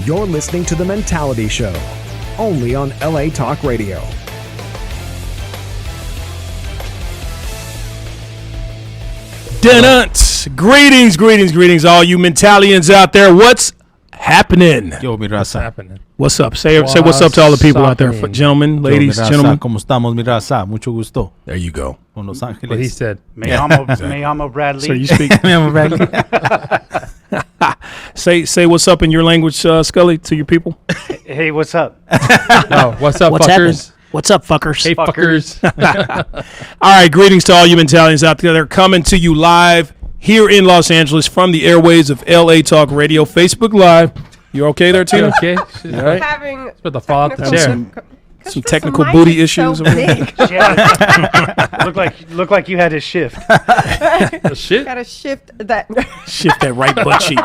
You're listening to The Mentality Show, only on LA Talk Radio. Greetings, all you Mentalians out there. What's happening? Yo, mi raza. What's happening? What's up? Say what's up to all the people out there, gentlemen, ladies, Yo, mi raza, gentlemen. ¿Cómo estamos, mi raza? Mucho gusto. There you go. Con Los Ángeles. What he said. Me llamo Bradley. So you speak. Mi amo Bradley. say what's up in your language, Scully, to your people. Hey, what's up? No, what's up, fuckers? What's up, fuckers? Hey, fuckers. All right, greetings to all you Mentalians out there. They're coming to you live here in Los Angeles from the airways of LA Talk Radio, Facebook Live. You okay there, Tina? Okay. All right. Having It's about to fall out the technical- chair. Some technical booty issues. So big. Look like you had to shift. The shit? Gotta shift that. Shift that right butt cheek.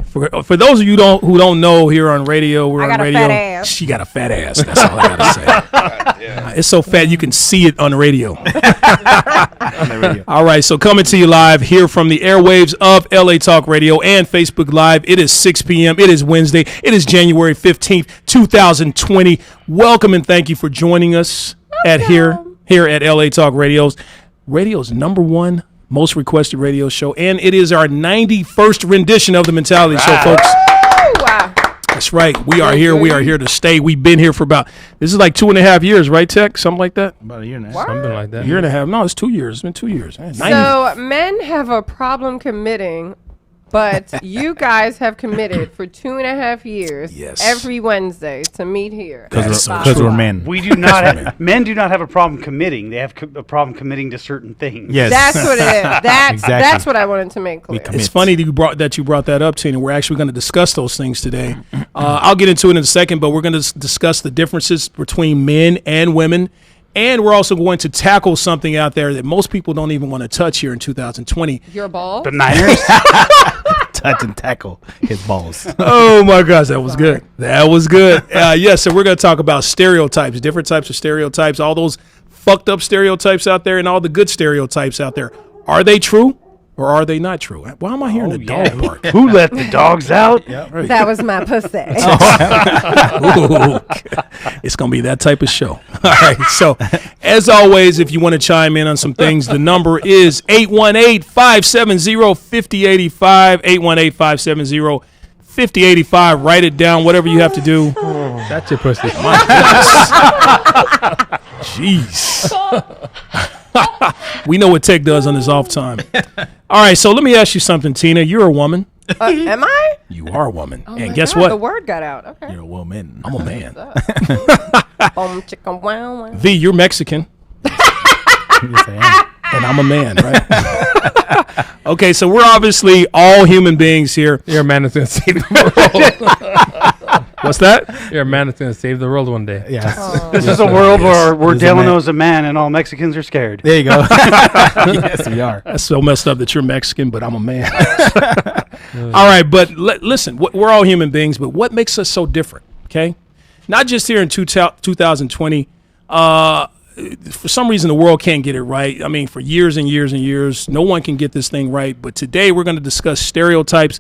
For those of you who don't know, here on radio, we're I on got a radio. fat ass. She got a fat ass. That's all I gotta say. It's so fat you can see it on the radio. All right, so coming to you live here from the airwaves of LA Talk Radio and Facebook Live. It is 6 p.m. It is Wednesday. It is January 15th, 2020. Welcome and thank you for joining us here at LA Talk Radio's number one most requested radio show, and it is our 91st rendition of the Mentality Show, folks. Wow. That's right. We are here. We are here to stay. We've been here for this is like 2.5 years, right, Tech? Something like that? About a year and a half. Something like that. A year and a half. No, it's 2 years. It's been 2 years. So men have a problem committing, but you guys have committed for 2.5 years. Yes. Every Wednesday to meet here. That's so Because true. we're men. We do not. Men do not have a problem committing. They have a problem committing to certain things. Yes. That's what it is. That's Exactly. what I wanted to make clear. commit. It's funny that you brought that up, Tina. We're actually going to discuss those things today. I'll get into it in a second, but we're going to discuss the differences between men and women. And we're also going to tackle something out there that most people don't even want to touch here in 2020. Your ball. The Niners. Touch and tackle his balls. Oh, my gosh, that was good. That was good. Yes, so we're going to talk about stereotypes, different types of stereotypes, all those fucked up stereotypes out there and all the good stereotypes out there. Are they true or are they not true? Why am I hearing a dog bark? Who let the dogs out? Right. That was my pussy. Ooh, it's going to be that type of show. All right. So, as always, if you want to chime in on some things, the number is 818-570-5085. 818-570-5085. Write it down, whatever you have to do. That's your pussy. Jeez. We know what Tech does on his off time. All right. So, let me ask you something, Tina. You're a woman. Am I? You are a woman. Oh and my guess God, what? The word got out. Okay. You're a woman. I'm a man. Boom, chicka, wow, wow. V, you're Mexican. Yes, I And I'm a man, right? Okay, so we're obviously all human beings here. You're a man that's going to save the world. What's that? You're a man that's going to save the world one day. am. Yes. This is a world where This is a Delano man. is a man and all Mexicans are scared. There you go. Yes, we are. That's so messed up that you're Mexican, but I'm a man. All right, but listen, we're all human beings, but what makes us so different, okay? Not just here in 2020. For some reason, the world can't get it right. I mean, for years and years and years, no one can get this thing right. But today, we're going to discuss stereotypes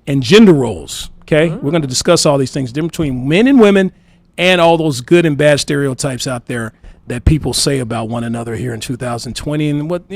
and gender roles, okay? We're going to discuss all these things, difference between men and women and all those good and bad stereotypes out there that people say about one another here in 2020 and what,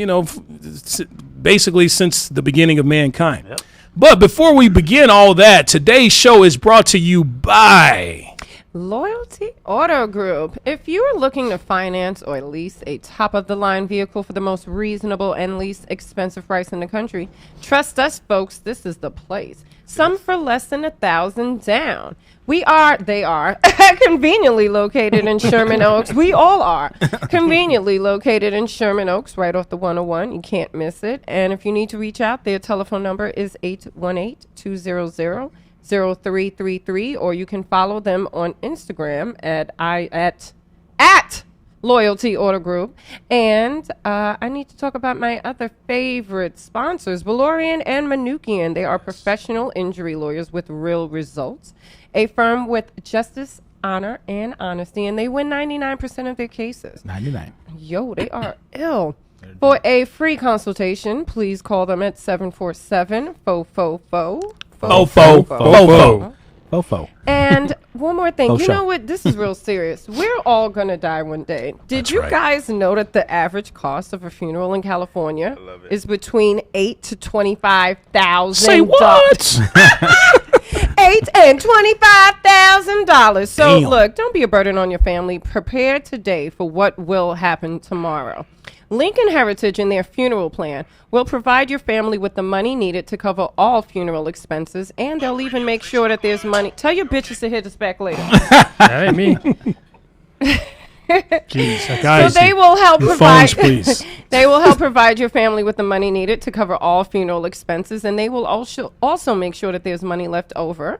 basically since the beginning of mankind. Yep. But before we begin all that, today's show is brought to you by Loyalty Auto Group. If you are looking to finance or lease a top-of-the-line vehicle for the most reasonable and least expensive price in the country, trust us, folks, this is the place. Some for less than $1,000 down. They are conveniently located in Sherman Oaks. We all are conveniently located in Sherman Oaks, right off the 101. You can't miss it. And if you need to reach out, their telephone number is 818-200-0333, or you can follow them on Instagram at Loyalty Auto Group. And I need to talk about my other favorite sponsors, Valorian and Manukian. They are professional injury lawyers with real results, a firm with justice, honor, and honesty, and they win 99% of their cases. 99. Yo, they are ill. For a free consultation, please call them at 747-444 Fofo. Fofo. Fofo. And one more thing, you Faux show. know what? This is real serious. We're all gonna die one day. Did That's you right. guys know that the average cost of a funeral in California is between $8,000 to $25,000? Say what? $8,000 and $25,000. So Damn. look, don't be a burden on your family. Prepare today for what will happen tomorrow. Lincoln Heritage and their funeral plan will provide your family with the money needed to cover all funeral expenses, and they'll even make sure that there's money. Tell your bitches to hit us back later. That ain't me. Jeez, So guys. they will help your provide. phones, please. They will help provide your family with the money needed to cover all funeral expenses, and they will also make sure that there's money left over,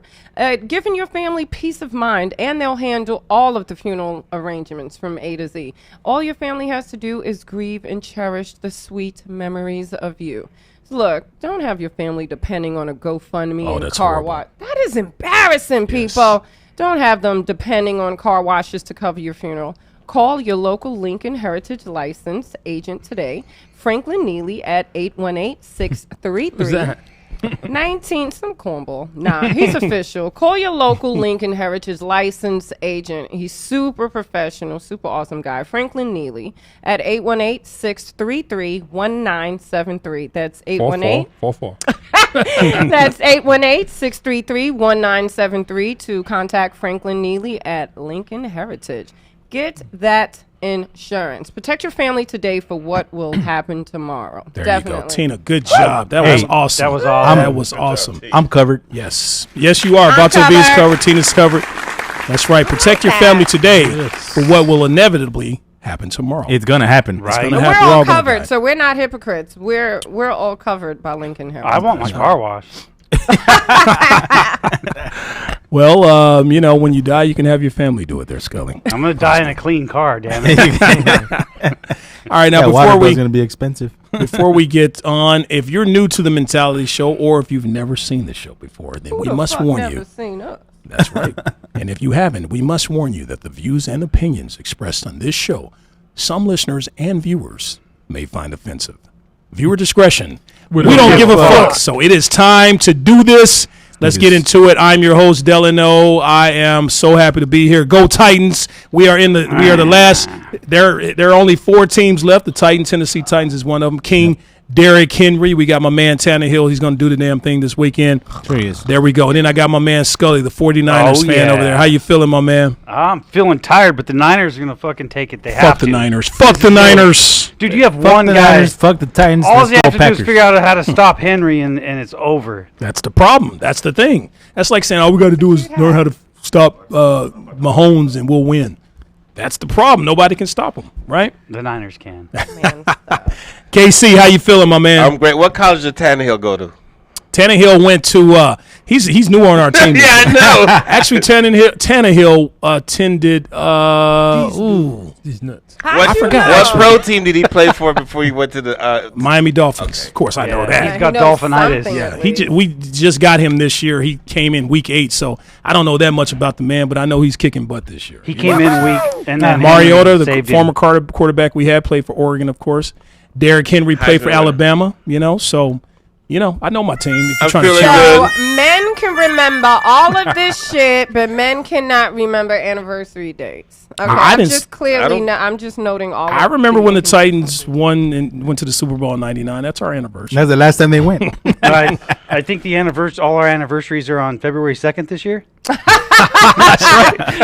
giving your family peace of mind, and they'll handle all of the funeral arrangements from A to Z. All your family has to do is grieve and cherish the sweet memories of you. Look, don't have your family depending on a GoFundMe and that's car horrible. wash. That is embarrassing, people. Don't have them depending on car washes to cover your funeral. Call your local Lincoln Heritage licensed agent today, Franklin Neely, at 818-633. 19, some cornball. Nah, he's official. Call your local Lincoln Heritage licensed agent. He's super professional, super awesome guy. Franklin Neely at 818-633-1973. That's 818. 4-4. That's 818-633-1973 to contact Franklin Neely at Lincoln Heritage. Get that insurance. Protect your family today for what will happen tomorrow. There Definitely. you go. Tina, good job. That was awesome. that was awesome. That was awesome. I'm covered. Yes. Yes, you are. I'm Vato B is covered. covered. Tina's covered. That's right. Protect your family today for what will inevitably happen tomorrow. It's gonna happen. Right. gonna And happen. we're all gonna die. covered, so we're not hypocrites. We're all covered by Lincoln Heritage. I want my car washed. Well, when you die, you can have your family do it there, Scully. I'm gonna die in a clean car, damn it. All right, now That water before bill's we gonna be expensive. before we get on, if you're new to the Mentality Show or if you've never seen the show before, then Who we the must fuck warn never you. seen us? That's right. And if you haven't, we must warn you that the views and opinions expressed on this show, some listeners and viewers may find offensive. Viewer discretion. We don't give a fuck. So it is time to do this. Let's get into it. I'm your host, Delano. I am so happy to be here. Go Titans. We are the last. There are only 4 teams left. The Titans, Tennessee Titans is one of them. King Derrick Henry. We got my man Tannehill. He's going to do the damn thing this weekend. Sure he is. There we go. And then I got my man Scully, the 49ers fan over there. How you feeling, my man? I'm feeling tired, but the Niners are gonna fucking take it. They have Fuck to. the Niners. Fuck the Niners. Dude, you have Fuck one the guy. Niners, fuck the Titans. All let's you have go to do Packers. is figure out how to stop Henry, and it's over. That's the problem. That's the thing. That's like saying all we got to do is learn how to stop Mahomes and we'll win. That's the problem. Nobody can stop him, right? The Niners can. Man, stop. KC, how you feeling, my man? I'm great. What college did Tannehill go to? Tannehill went to he's new on our team. Yeah, I know. Actually, Tannehill attended These nuts. How'd you forgot. know? What pro team did he play for before he went to the? Miami Dolphins. Of course, I know Yeah, that. he's got he knows dolphinitis. something Yeah, at He least. we just got him this year. He came in week 8, so I don't know that much about the man, but I know he's kicking butt this year. He came in weak, and then Mariota, Henry the saved former him. quarterback we had, played for Oregon, of course. Derrick Henry played for Heisman winner. Alabama, so, I know my team. If you're I'm trying to feeling check. So men can remember all of this shit, but men cannot remember anniversary dates. Okay, I I'm didn't just s- clearly I'm just noting all. I of remember when the things. Titans won and went to the Super Bowl in '99. That's our anniversary. That's the last time they went. Right. I think all our anniversaries are on February 2nd this year.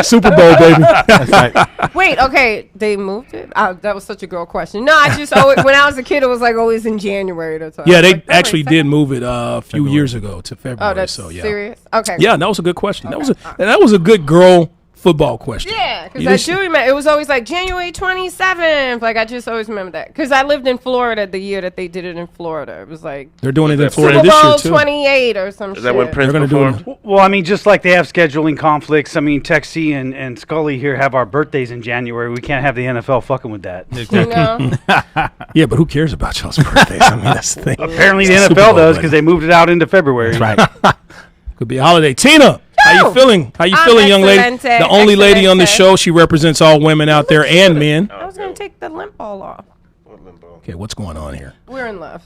Super Bowl, baby. That's right. Wait, okay, they moved it. That was such a girl question. No, I just always, when I was a kid, it was like always in January. That's all. Yeah, I was they like, February actually 2nd? did move it a few years ago to February. Oh, that's so yeah. serious. Okay. Yeah, that was a good question. That was a good girl football question. Yeah, because You I just- do remember it was always like January 27th. Like I just always remember that because I lived in Florida the year that they did it in Florida. It was like They're doing it in that Florida Super this year Bowl too. 28 or some Is shit. that when Prince They're gonna do performed? it. Well, I mean, just like they have scheduling conflicts. I mean, Texie and Scully here have our birthdays in January. We can't have the NFL fucking with that. You know? Yeah, but who cares about y'all's birthdays? I mean, that's the thing. Apparently, the It's Super NFL Bowl, does buddy. because they moved it out into February. Right. Could be a holiday. Tina, how you feeling? How you I'm feeling, young lady? excellente, The only lady on the excellente. show. She represents all women out there and men. I was gonna take the limp ball off. Okay, what's going on here? We're in love.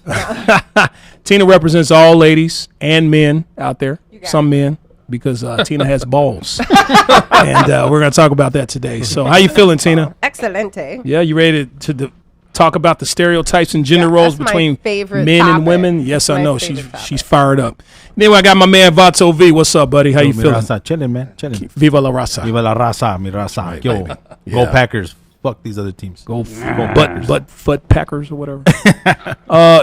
Tina represents all ladies and men out there. got Some men, because Tina has balls, and we're going to talk about that today. So, how you feeling, Tina? Excelente. Yeah, you ready to talk about the stereotypes and gender roles that's my between favorite men and topic. women? Yes, I My know. favorite topic. She's fired up. Then I got my man Vato V. What's up, buddy? How you Mi feeling? raza, chilling, man. Chilling. Viva la raza. Viva la raza, mi raza. Yo, baby. go Yeah. Packers. Fuck these other teams. Go butt Packers or whatever.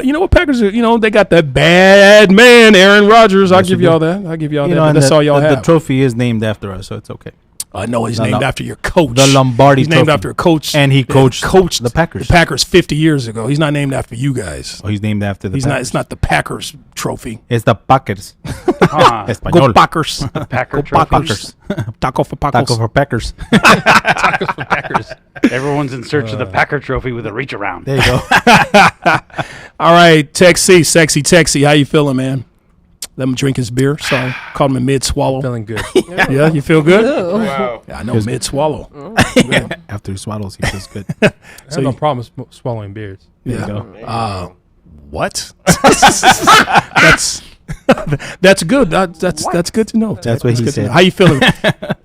You know what Packers are? You know they got that bad man Aaron Rodgers. I'll Yes, give you y'all do. that. I'll give y'all You that. know, But and that's all y'all the have. trophy is named after us, so it's okay. I know he's The named Lom- after your coach. the Lombardi He's named Trophy. after a coach, And he coached the the Packers. Packers 50 years ago. He's not named after you guys. Oh, he's named after the He's Packers. not. It's not the Packers trophy. It's the Packers. Huh. Go Español. Packers. Packer Go trophies. Packers. Taco for Packers. Taco for Packers. Packers. Everyone's in search of the Packer trophy with a reach around. There you go. All right, Texie, sexy Texie. How you feeling, man? Let him drink his beer. Sorry, called him a mid swallow. Feeling good. Yeah, you feel good? Wow. Yeah, I know mid swallow. After he swallows, he feels good. I have no you- problem swallowing beers. There Yeah. you go. What? That's good. That's good to know. That's what he good to said. know. How you feeling?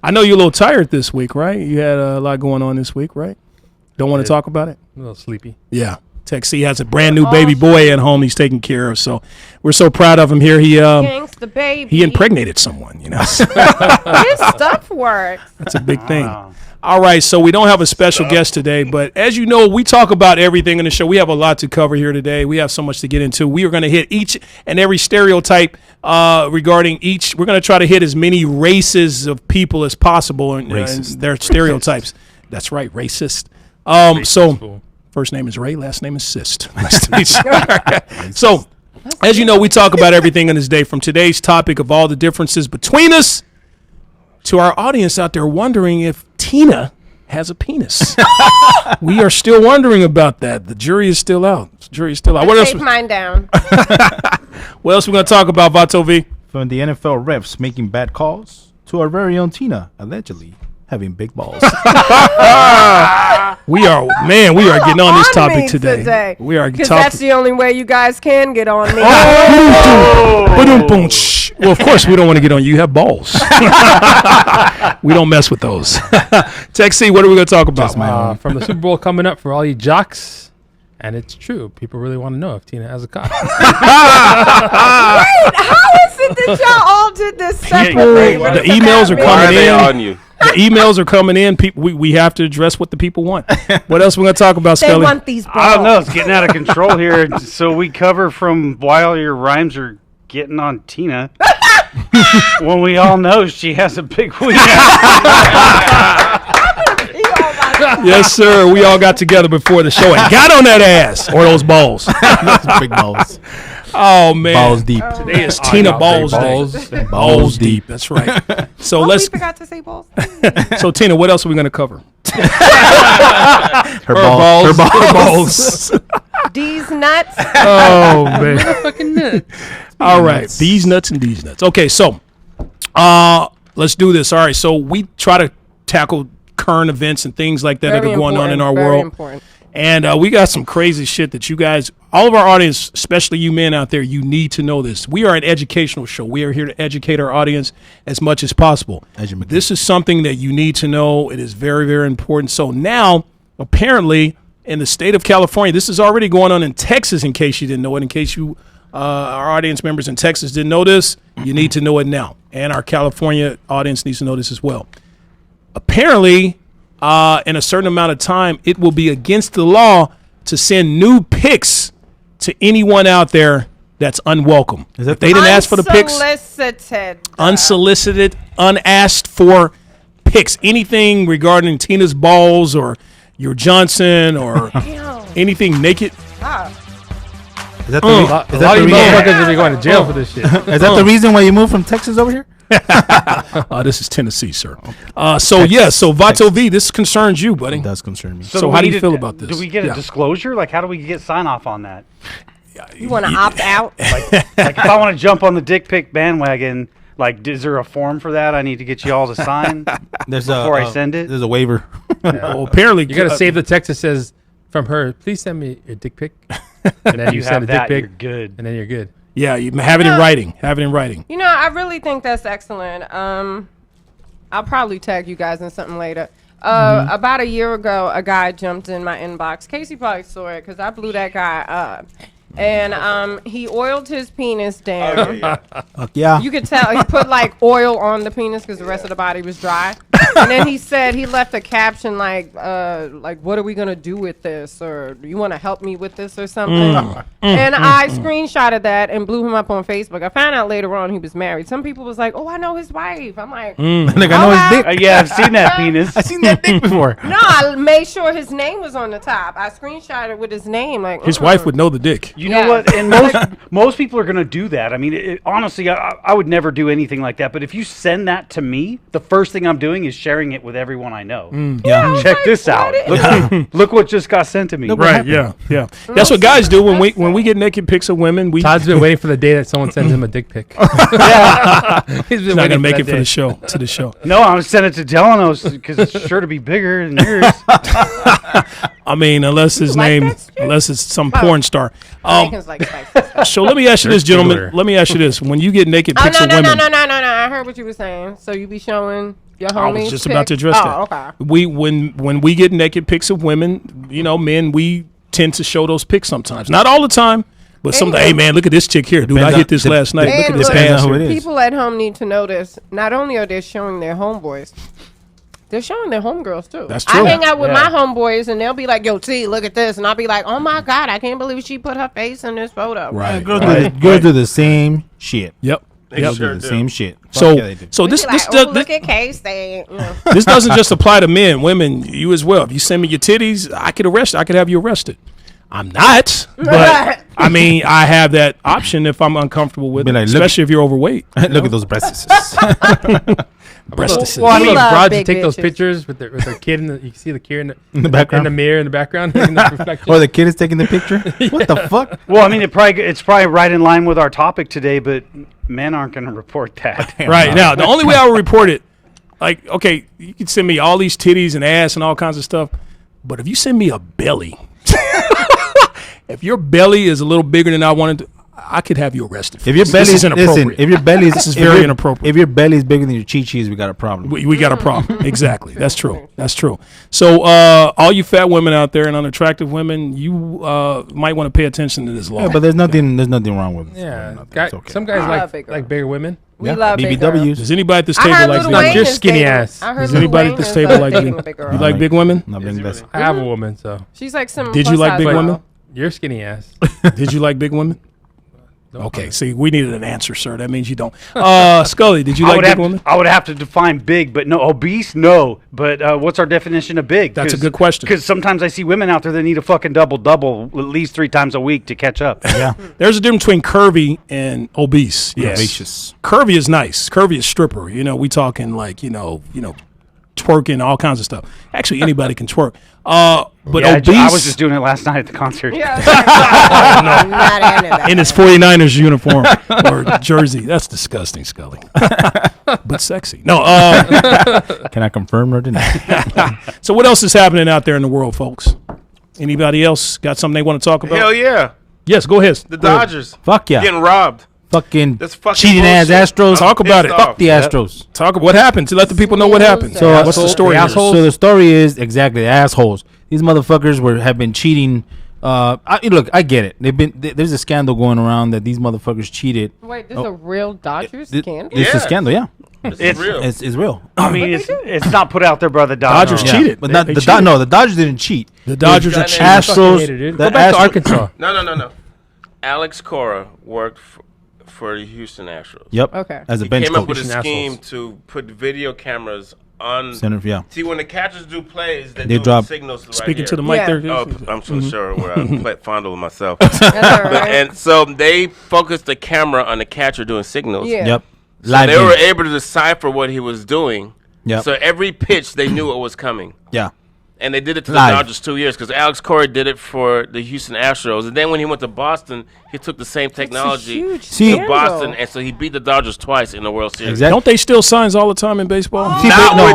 I know you're a little tired this week, right? You had a lot going on this week, right? Don't want to talk about it? A little sleepy. Yeah. Texie has a brand new baby boy at home he's taking care of. So we're so proud of him here. Gangsta baby. He impregnated someone, you know. His stuff works. That's a big thing. Wow. All right, so we don't have a special guest today, but as you know, we talk about everything in the show. We have a lot to cover here today. We have so much to get into. We are going to hit each and every stereotype regarding each. We're going to try to hit as many races of people as possible and their stereotypes. That's right, racist. So first name is Ray, last name is Sist. Nice to meet you. So, as you know, we talk about everything in this day, from today's topic of all the differences between us to our audience out there wondering if Tina has a penis. We are still wondering about that. The jury is still out. What else? Take mine down. What else we gonna talk about, Vato V? From the NFL refs making bad calls to our very own Tina allegedly having big balls. We are getting on this topic today. We are because talking. that's the only way you guys can get on me. Ba-dum-boom. Shh. Well, of course we don't want to get on you. You have balls. We don't mess with those. Texie, what are we gonna talk about? From the Super Bowl coming up for all you jocks, and it's true. People really want to know if Tina has a cock. How is it that y'all all did this separately? The emails are Why are coming they in. on you? The emails are coming in. People, we have to address what the people want. What else we gonna talk about, They Scully? want these balls. I don't know. It's getting out of control here. So we cover from why all your rhymes are getting on Tina. When we all know she has a big wiener. Yes, sir. We all got together before the show and got on that ass or those balls. Big balls. Oh man, Balls deep. Today is Tina Balls Day. Balls deep. That's right. So Oh, let's. we forgot to say balls. So Tina, what else are we gonna cover? Her balls. Her balls. These nuts. Oh man. Fucking nut. All right, these nuts and these nuts. Okay, so let's do this. All right, so we try to tackle current events and things like that Very are going on in important, our very world. important. And we got some crazy shit that you guys, all of our audience, especially you men out there, you need to know this. We are an educational show. We are here to educate our audience as much as possible. This is something that you need to know. It is very, very important. So now, apparently, in the state of California, this is already going on in Texas, in case you didn't know it. In case you, our audience members in Texas didn't know this, you need to know it now. And our California audience needs to know this as well. Apparently, in a certain amount of time, it will be against the law to send nude pics to anyone out there that's unwelcome. Is that If they didn't ask for the pics, unsolicited, unasked for pics, anything regarding Tina's balls or your Johnson or anything naked. Is that A lot of you motherfuckers will be going to jail for this shit. Is that the reason why you moved from Texas over here? This is Tennessee, sir. So Vato V, this concerns you, buddy. It does concern me. So do how we do you need feel to- about this? Do we get a Yeah. disclosure? Like, how do we get sign off on that? You want to opt out? Like, if I want to jump on the dick pic bandwagon, like, is there a form for that? I need to get you all to sign There's before I send it. There's a waiver. Well, apparently, You got to save the text that says, from her, please send me a dick pic. And then you send a dick that, pic, you're good. and then you're good. Yeah, you have it in writing. Have it in writing. You know, I really think that's excellent. I'll probably tag you guys in something later. About a year ago, a guy jumped in my inbox. Casey probably saw it because I blew that guy up. And he oiled his penis down. Fuck yeah. You could tell he put like oil on the penis because the rest of the body was dry. And then he said he left a caption like what are we gonna do with this, or you want to help me with this or something. And I screenshotted that and blew him up on Facebook. I found out later on he was married. Some people was like, oh, I know his wife. I'm like, Like, I know his dick. Yeah, I've seen that penis. I seen that dick before. no, I made sure his name was on the top. I screenshotted with his name. Like His wife would know the dick. You know what? And most people are going to do that. I mean, honestly, I would never do anything like that. But if you send that to me, the first thing I'm doing is sharing it with everyone I know. Yeah. Check this out. Look what just got sent to me. Right? Yeah. That's what guys do when we get naked pics of women. Todd's been waiting for the day that someone sends him a dick pic. He's not been gonna waiting make that it for day. the show. To the show. No, I'm sending it to Delano's because it's sure to be bigger than yours. I mean, unless his like name, that shit? unless it's some porn star. Bacon's like spicy stuff. So let me ask you this, gentlemen. Giggler. Let me ask you this: when you get naked Oh, pics no, of no, women, no. I heard what you were saying. So you be showing your I homies. was just about to address Oh, that. okay. When we get naked pics of women, you know, men, we tend to show those pics sometimes. Not all the time, but sometimes. Hey, man, look at this chick here, dude. Depends I hit on- this last night. Look at And this look, ass. who it is. people at home need to know this. Not only are they showing their homeboys, they're showing their homegirls too. That's true. I hang out with Yeah. my homeboys and they'll be like, yo, T, look at this. And I'll be like, oh my God, I can't believe she put her face in this photo. Right. Girls do the same shit. Yep. Girls sure do the do. same shit. So, Fuck yeah, they do. so We this be this like, does, oh, look at K-State. You know. this doesn't just apply to men, women, you as well. If you send me your titties, I could have you arrested. I'm not, but I mean, I have that option if I'm uncomfortable with Be it, like, look- especially if you're overweight. Look at those breasts. Breast Well, I Some mean, of those love broads who big take those bitches. pictures with their kid in the, you can see the kid in the background. in the mirror in the background, in the reflection. Or the kid is taking the picture. What the fuck? Well, I mean, it's probably right in line with our topic today, but men aren't going to report that. Right now, the only way I will report it, like, okay, you can send me all these titties and ass and all kinds of stuff, but if you send me a belly, if your belly is a little bigger than I wanted to, I could have you arrested. If your This belly is inappropriate. listen, if your belly is This is very inappropriate. If your belly is bigger than your chi-chis, we got a problem. We got a problem. Exactly. That's true. That's true. So, all you fat women out there and unattractive women, you might want to pay attention to this law. Yeah, but there's nothing wrong with it. Yeah, Nothing. guy, It's okay. some guys I love big like girls. bigger women. We Yeah, love big girls. BBWs. Does anybody at this I table heard like Lil big? Not Wayne your is skinny dating- ass. I heard Does Lil anybody Wayne at this is, table like dating big? a big You girl. like big women? Not being blessed. I have a woman, so She's like some. Did you like big plus-size women? model. your skinny ass. Did you like big women? Don't Okay, comment. see, we needed an answer, sir. That means you don't. Scully, did you I like would big have women? I would have to define big, but no obese, no. But what's our definition of big? That's a good question. Because sometimes I see women out there that need a fucking double at least 3 times a week to catch up. Yeah. There's a difference between curvy and obese. Yes. Herbaceous. Curvy is nice. Curvy is stripper. You know, we talking like, you know, twerking, all kinds of stuff. Actually, anybody can twerk. But Yeah, obese I was just doing it last night at the concert. Yeah, I'm not into that. in his 49ers uniform or jersey. That's disgusting, Scully. But sexy. No, Can I confirm or deny? so what else is happening out there in the world, folks? Anybody else got something they want to talk about? Hell yeah. Yes, go ahead. The Dodgers Fuck yeah. getting robbed. Fucking That's fucking cheating ass bullshit. Astros. Talk about it. Pissed Fuck off. the Astros. Talk about what happened to let the people know what happened. So, what's the story? the here? assholes? So the story is exactly assholes. These motherfuckers have been cheating. Look, I get it. There's a scandal going around that these motherfuckers cheated. Wait, this is a real Dodgers Th- scandal? It's a Yeah. scandal, yeah. It's real. It's real. I mean, it's not put out there by the Dodgers Dodgers. cheated. But not They the cheated. no, the Dodgers didn't cheat. The Dodgers are Fucking cheating. Astros. hater, dude. the Go back to Astros- Arkansas. No. Alex Cora worked for the Houston Astros. Yep. Okay. As a He bench came up with a coach. scheme to put video cameras on. Center, yeah. See, when the catchers do plays, they They do drop- signals right Speaking here. to the mic Yeah. there. Oh, I'm so sure where I'm fondle of myself. That's all But- right. and so they focused the camera on the catcher doing signals. Yeah. Yep. So Live they were game. able to decipher what he was doing. Yep. So every pitch, they knew it was coming. Yeah. And they did it to the Live. Dodgers 2 years because Alex Cora did it for the Houston Astros. And then when he went to Boston, he took the same technology huge See- to scandal. Boston. And so he beat the Dodgers twice in the World Series. Exactly. Don't they steal signs all the time in baseball? See, Not but with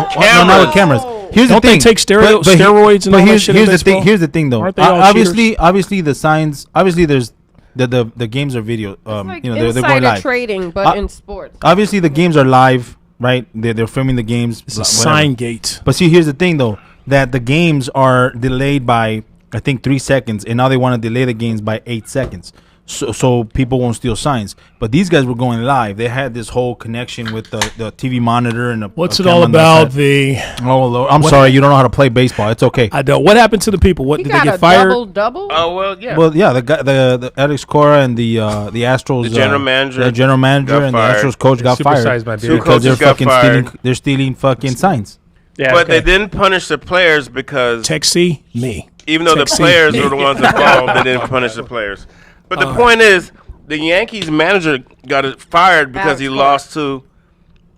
not with cameras. cameras. Here's Don't the they thing. take steroids and all that here's, shit in here's the thing. baseball? Here's the thing, though. Aren't they all Obviously, the signs. Obviously, there's the games are video. Like They're going insider live. trading, but Uh, in sports. Obviously, the games are live, right? They're filming the games. It's a whatever. sign gate. But see, here's the thing, though, that the games are delayed by I think 3 seconds, and now they want to delay the games by 8 seconds. So people won't steal signs. But these guys were going live. They had this whole connection with the TV monitor and What's a it all camera on the about? side. The Oh, Lord. I'm sorry, you don't know how to play baseball. It's okay. I don't. What happened to the people? What He did they got get a fired? double. Oh, well, yeah. Well, yeah, the guy, the Alex Cora and the Astros, The general manager the general manager got and fired. the Astros coach got fired Supersized my Two beard. because they're coaches got fucking fired. stealing fucking signs. Yeah, But they didn't punish the players because Texie, me. even though the Texie, players me. were the ones involved, they didn't punish the players. But the point is, the Yankees manager got fired because Alex he Cora. lost to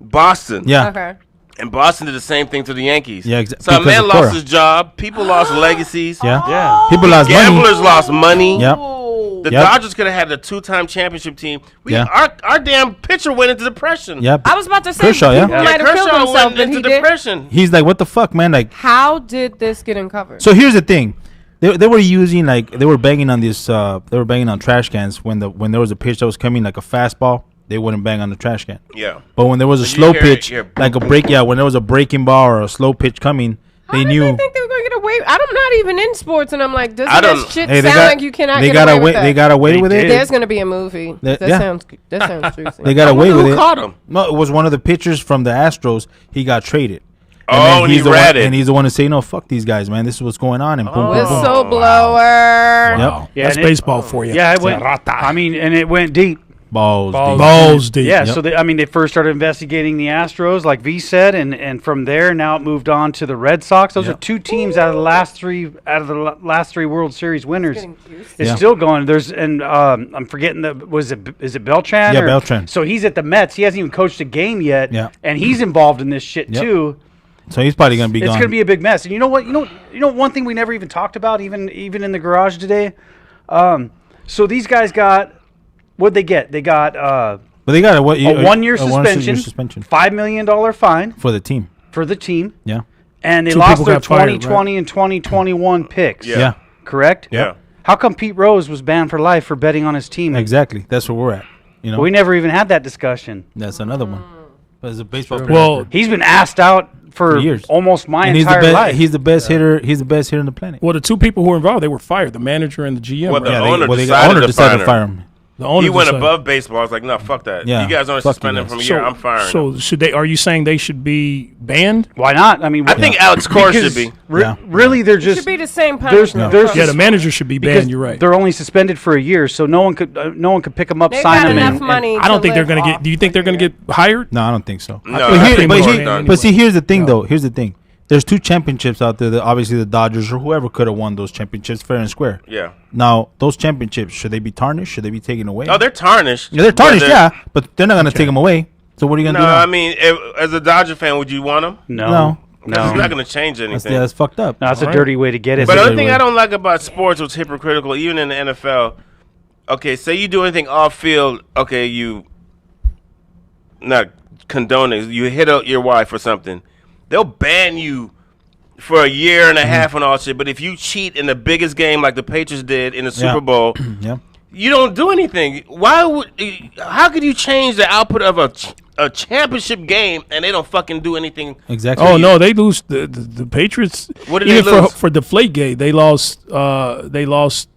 Boston. Yeah. Okay. And Boston did the same thing to the Yankees. Yeah, So a because man of lost Cora. his job. People lost legacies. Yeah. Yeah. People lost money. Gamblers lost money. Yep. The Yep. Dodgers could have had a 2-time championship team. Yeah. Our damn pitcher went into depression. Yep. I was about to say Kershaw, yeah. people Yeah, might have killed Kershaw himself, went but into he did. depression. He's like, what the fuck, man? Like, How did this get uncovered? so here's the thing. They were using they were banging on this they were banging on trash cans when there was a pitch that was coming like a fastball, they wouldn't bang on the trash can. Yeah. But when there was a When you slow hear it, pitch, you're- like a break, when there was a breaking ball or a slow pitch coming, How they did knew. they think they were going to get away? I'm not even in sports, and I'm like, doesn't I don't- this shit Hey, they sound got- like you cannot they get got away away. with that? They got away They with it. did. There's going to be a movie. That- That yeah. sounds juicy. They got away wonder with who it. caught him. No, it was one of the pitchers from the Astros. He got traded. Oh, and he he's the one, ratted. and he's the one to say, "No, fuck these guys, man. This is what's going on." And boom, boom, boom. Whistleblower. Yep. Yeah, That's and it- baseball for you. Yeah, it went. I mean, and it went deep. Balls. deep. Balls deep. Yeah, Yep. so they first started investigating the Astros, like V said, and from there now it moved on to the Red Sox. Those Yep. are two teams out of the last three World Series winners. Getting juicy. It's Yeah. still going. There's I'm forgetting is it Beltran? Yeah, Beltran. So he's at the Mets. He hasn't even coached a game yet. Yeah. And he's involved in this shit Yep. too. So he's probably gonna be It's gone. going to be a big mess. And you know what? You know one thing we never even talked about, even in the garage today. So these guys got what'd they get? They got but they got a a 1-year suspension suspension, $5 million fine for the team. for the team, Yeah. and they Two lost people their got fired, 2020 and 2021 picks. Yeah. Yeah. Correct? Yeah. How come Pete Rose was banned for life for betting on his team? Exactly. That's where we're at. You know. We never even had that discussion. That's another one. But as a baseball player, Well, He's been asked out for years. almost my and he's the entire best. life. He's the best hitter. He's the best hitter on the planet. well, the two people who were involved, they were fired. The manager and the GM. Well, right? the they, owner well, the decided owner to decided to fire fire him. him. The owner He went decided- above baseball. I was like, no, fuck that. Yeah. You guys only Fuck you suspend him guys. from a year. I'm firing him. So should they? Are you saying they should be banned? Why not? I mean, I think Alex Cora should be. Yeah. Really, they're It just should be the same there's punishment. there's Yeah, the manager should be because banned. You're right. They're only suspended for a year, so no one could pick them up, They've sign got them, enough money. I don't think they're to going to live get. Do you think they're going to get hired? No, I don't think so. No, But, I here- think but it's he- done. but see, here's the thing, though. Here's the thing. There's 2 championships out there that obviously the Dodgers or whoever could have won those championships fair and square. Yeah. Now, those championships, should they be tarnished? Should they be taken away? Oh, they're tarnished. Yeah, they're tarnished, But yeah, but they're not going to take them away. So what are you going to No, do now? I mean, as a Dodger fan, would you want them? No, Because it's not going to change anything. That's fucked up. No, that's a dirty way to get it. But the That's other a thing good I way. don't like about sports was hypocritical, even in the NFL. Okay, say you do anything off field. Okay, you not condoning. You hit your wife or something. They'll ban you for a year and a half and all shit. But if you cheat in the biggest game like the Patriots did in the Super Bowl, Yeah. you don't do anything. Why would? How could you change the output of a championship game and they don't fucking do anything? Exactly. Oh no, they lose. The Patriots. What did even they lose? for Deflategate, they lost. They lost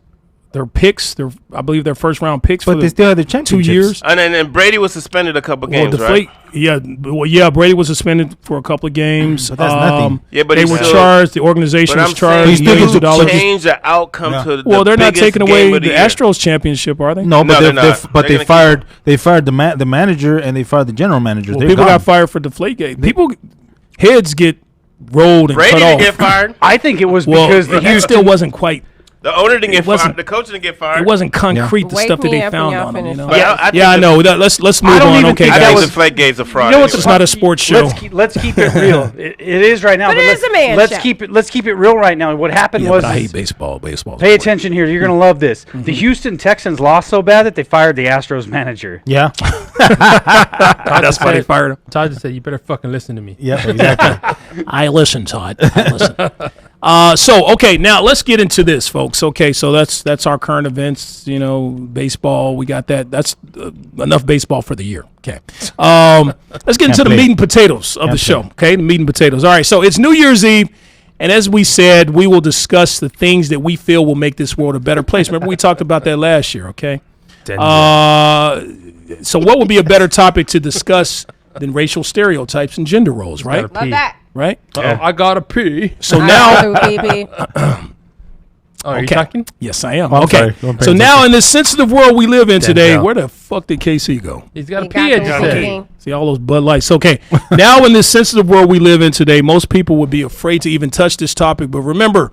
their picks. I believe their first round picks But for they the still have the 2 championships. years. And then Brady was suspended a couple games, right? Brady was suspended for a couple of games. But that's nothing. Yeah, but they he's were still- charged. The organization But was I'm charged saying still millions gets of to dollars. change the outcome Yeah. to the Well, they're not biggest taking game away of the year. Astros championship, are they? No, No, but they're not. but They're they gonna fired the manager and they fired the general manager. Well, They're people gone. got fired for Deflategate. People heads get rolled and Brady cut didn't off. get fired. I think it was Well, because the that still wasn't quite. The owner didn't get wasn't- fired. The coach didn't get fired. It wasn't concrete the Wake stuff that me they up when found y'all on him. You finish. know? But I Yeah, I think know. Let's move don't on. even Okay, think I that think guys. was- the flag game's a fraud. You know what's It's not a sports show. Let's keep it real. It is right now. But it is a man Let's show. keep it real right now. What happened Yeah, was but I hate baseball. Baseball. pay attention here. You're gonna love this. The Houston Texans lost so bad that they fired the Astros manager. Yeah. That's why they fired him. Todd just said, "You better fucking listen to me." Yeah. Exactly. I listen, Todd. I listen. Okay, now let's get into this, folks. Okay, so that's our current events. You know, baseball. We got that. That's enough baseball for the year. Okay. Let's get into the play. meat and potatoes of the show. play. Okay, the meat and potatoes. All right, so it's New Year's Eve. And as we said, we will discuss the things that we feel will make this world a better place. Remember, we talked about that last year, okay? So what would be a better topic to discuss than racial stereotypes and gender roles, right? Love that. Right? I gotta pee. So I now, do, baby. Oh, are you Okay. talking? yes, I am. I'm Okay. sorry. Don't pay So now attention. in this sensitive world we live in today, Denzel. where the fuck did KC go? He's got He to pee. I got just the said. thing. See all those Bud Lights. Okay. Now in this sensitive world we live in today, most people would be afraid to even touch this topic. But remember,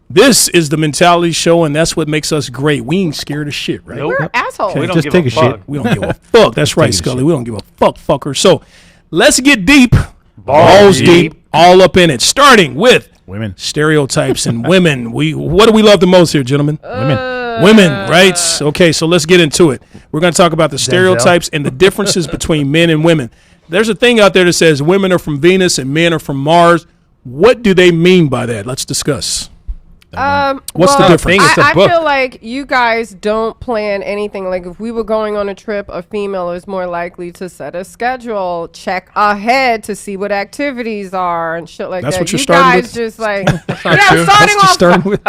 this is the mentality show, and that's what makes us great. We ain't scared of shit, right? We're assholes. We don't Just give take a a fuck. shit. We don't give a fuck. That's right, Take a Scully. shit. We don't give a fuck, fucker. So let's get deep. Balls deep. All up in it. Starting with Women. stereotypes and women. What do we love the most here, gentlemen? Women, right? Okay, so let's get into it. We're going to talk about the stereotypes and the differences between men and women. There's a thing out there that says women are from Venus and men are from Mars. What do they mean by that? Let's discuss. What's the difference? It's a I book. feel like you guys don't plan anything. Like if we were going on a trip, a female is more likely to set a schedule, check ahead to see what activities are and shit like That's that. what you're you starting guys with? just like not I'm true. starting off. Starting with.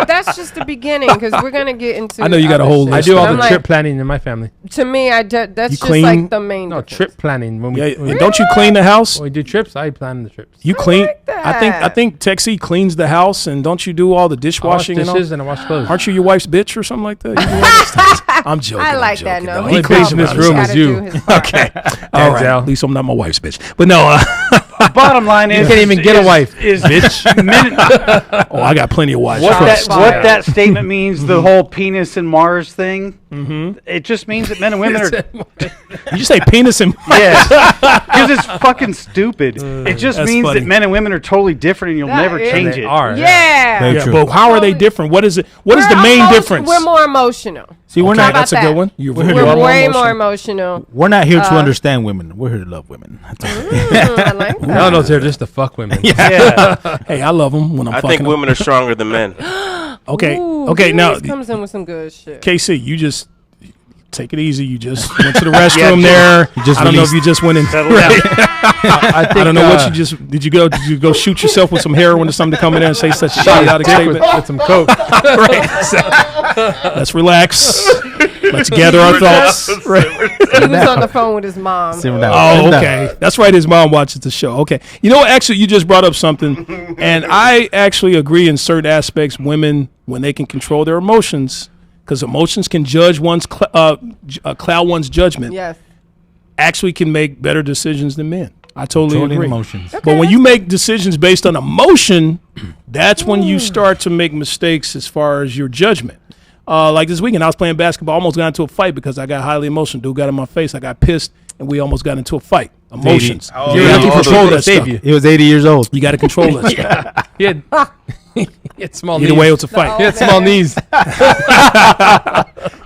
That's just the beginning because we're gonna get into. I know you got a other whole shit. list. I do all I'm the like, trip planning in my family. To me, that's You just clean? like the main. No, difference. trip planning. When Yeah, we and don't you clean the house? when we do trips, I plan the trips. You clean. like I think Texie cleans the house, and don't you do all the I wash dishwashing and all? dishes and I wash clothes. Aren't you your wife's bitch or something like that? You do all those things. I'm joking. I I'm like that. joking, No, dog. he Only bitch in felt this he room gotta is you. do his part. Okay. All right. Denzel. At least I'm not my wife's bitch. But no. Bottom line is, can't even get a wife, Is men, Oh, I got plenty of wives. what Trust. that statement means? The whole penis and Mars thing. It just means that men and women are. Did you say penis and Yes, because it's fucking stupid. It just That's means funny. that men and women are totally different, and you'll That never is- change They it. are. Yeah. Very Yeah, true. but how are they different? What is it? What is the main difference? We're more emotional. See, we're Okay, not. that's a about good that? one. You're We're very here to- We're way emotional. more emotional. We're not here to understand women. We're here to love women. That's all. I like that. No, they're just to fuck women. Yeah, Hey, I love them when I'm I fucking think them. women are stronger than men. Okay. Ooh, Okay. he Now, always comes in with some good shit. KC, you just take it easy. You just went to the restroom there. just I don't know if released. you just went in. settle down. I think, I don't know what you just did. You go shoot yourself with some heroin or something to come in there and say such a idiotic with, statement? with some coke. Right. So, let's relax. Let's gather our thoughts. Right. He was on the phone with his mom. Simmer down. Oh, Simmer down. okay. That's right. His mom watches the show. Okay. You know what? Actually, you just brought up something, and I actually agree in certain aspects. Women, when they can control their emotions, because emotions can judge cloud one's judgment, Yes. actually can make better decisions than men. I totally Controlling agree. emotions. But when you make decisions based on emotion, that's when you start to make mistakes as far as your judgment. Like this weekend, I was playing basketball, almost got into a fight because I got highly emotional. Dude got in my face. I got pissed, and we almost got into a fight. Emotions. Oh, You yeah, got to all those control people that save stuff. you. He was 80 years old. You got to control that stuff. He had, he had small Either knees. way, it's a fight. He had small knees.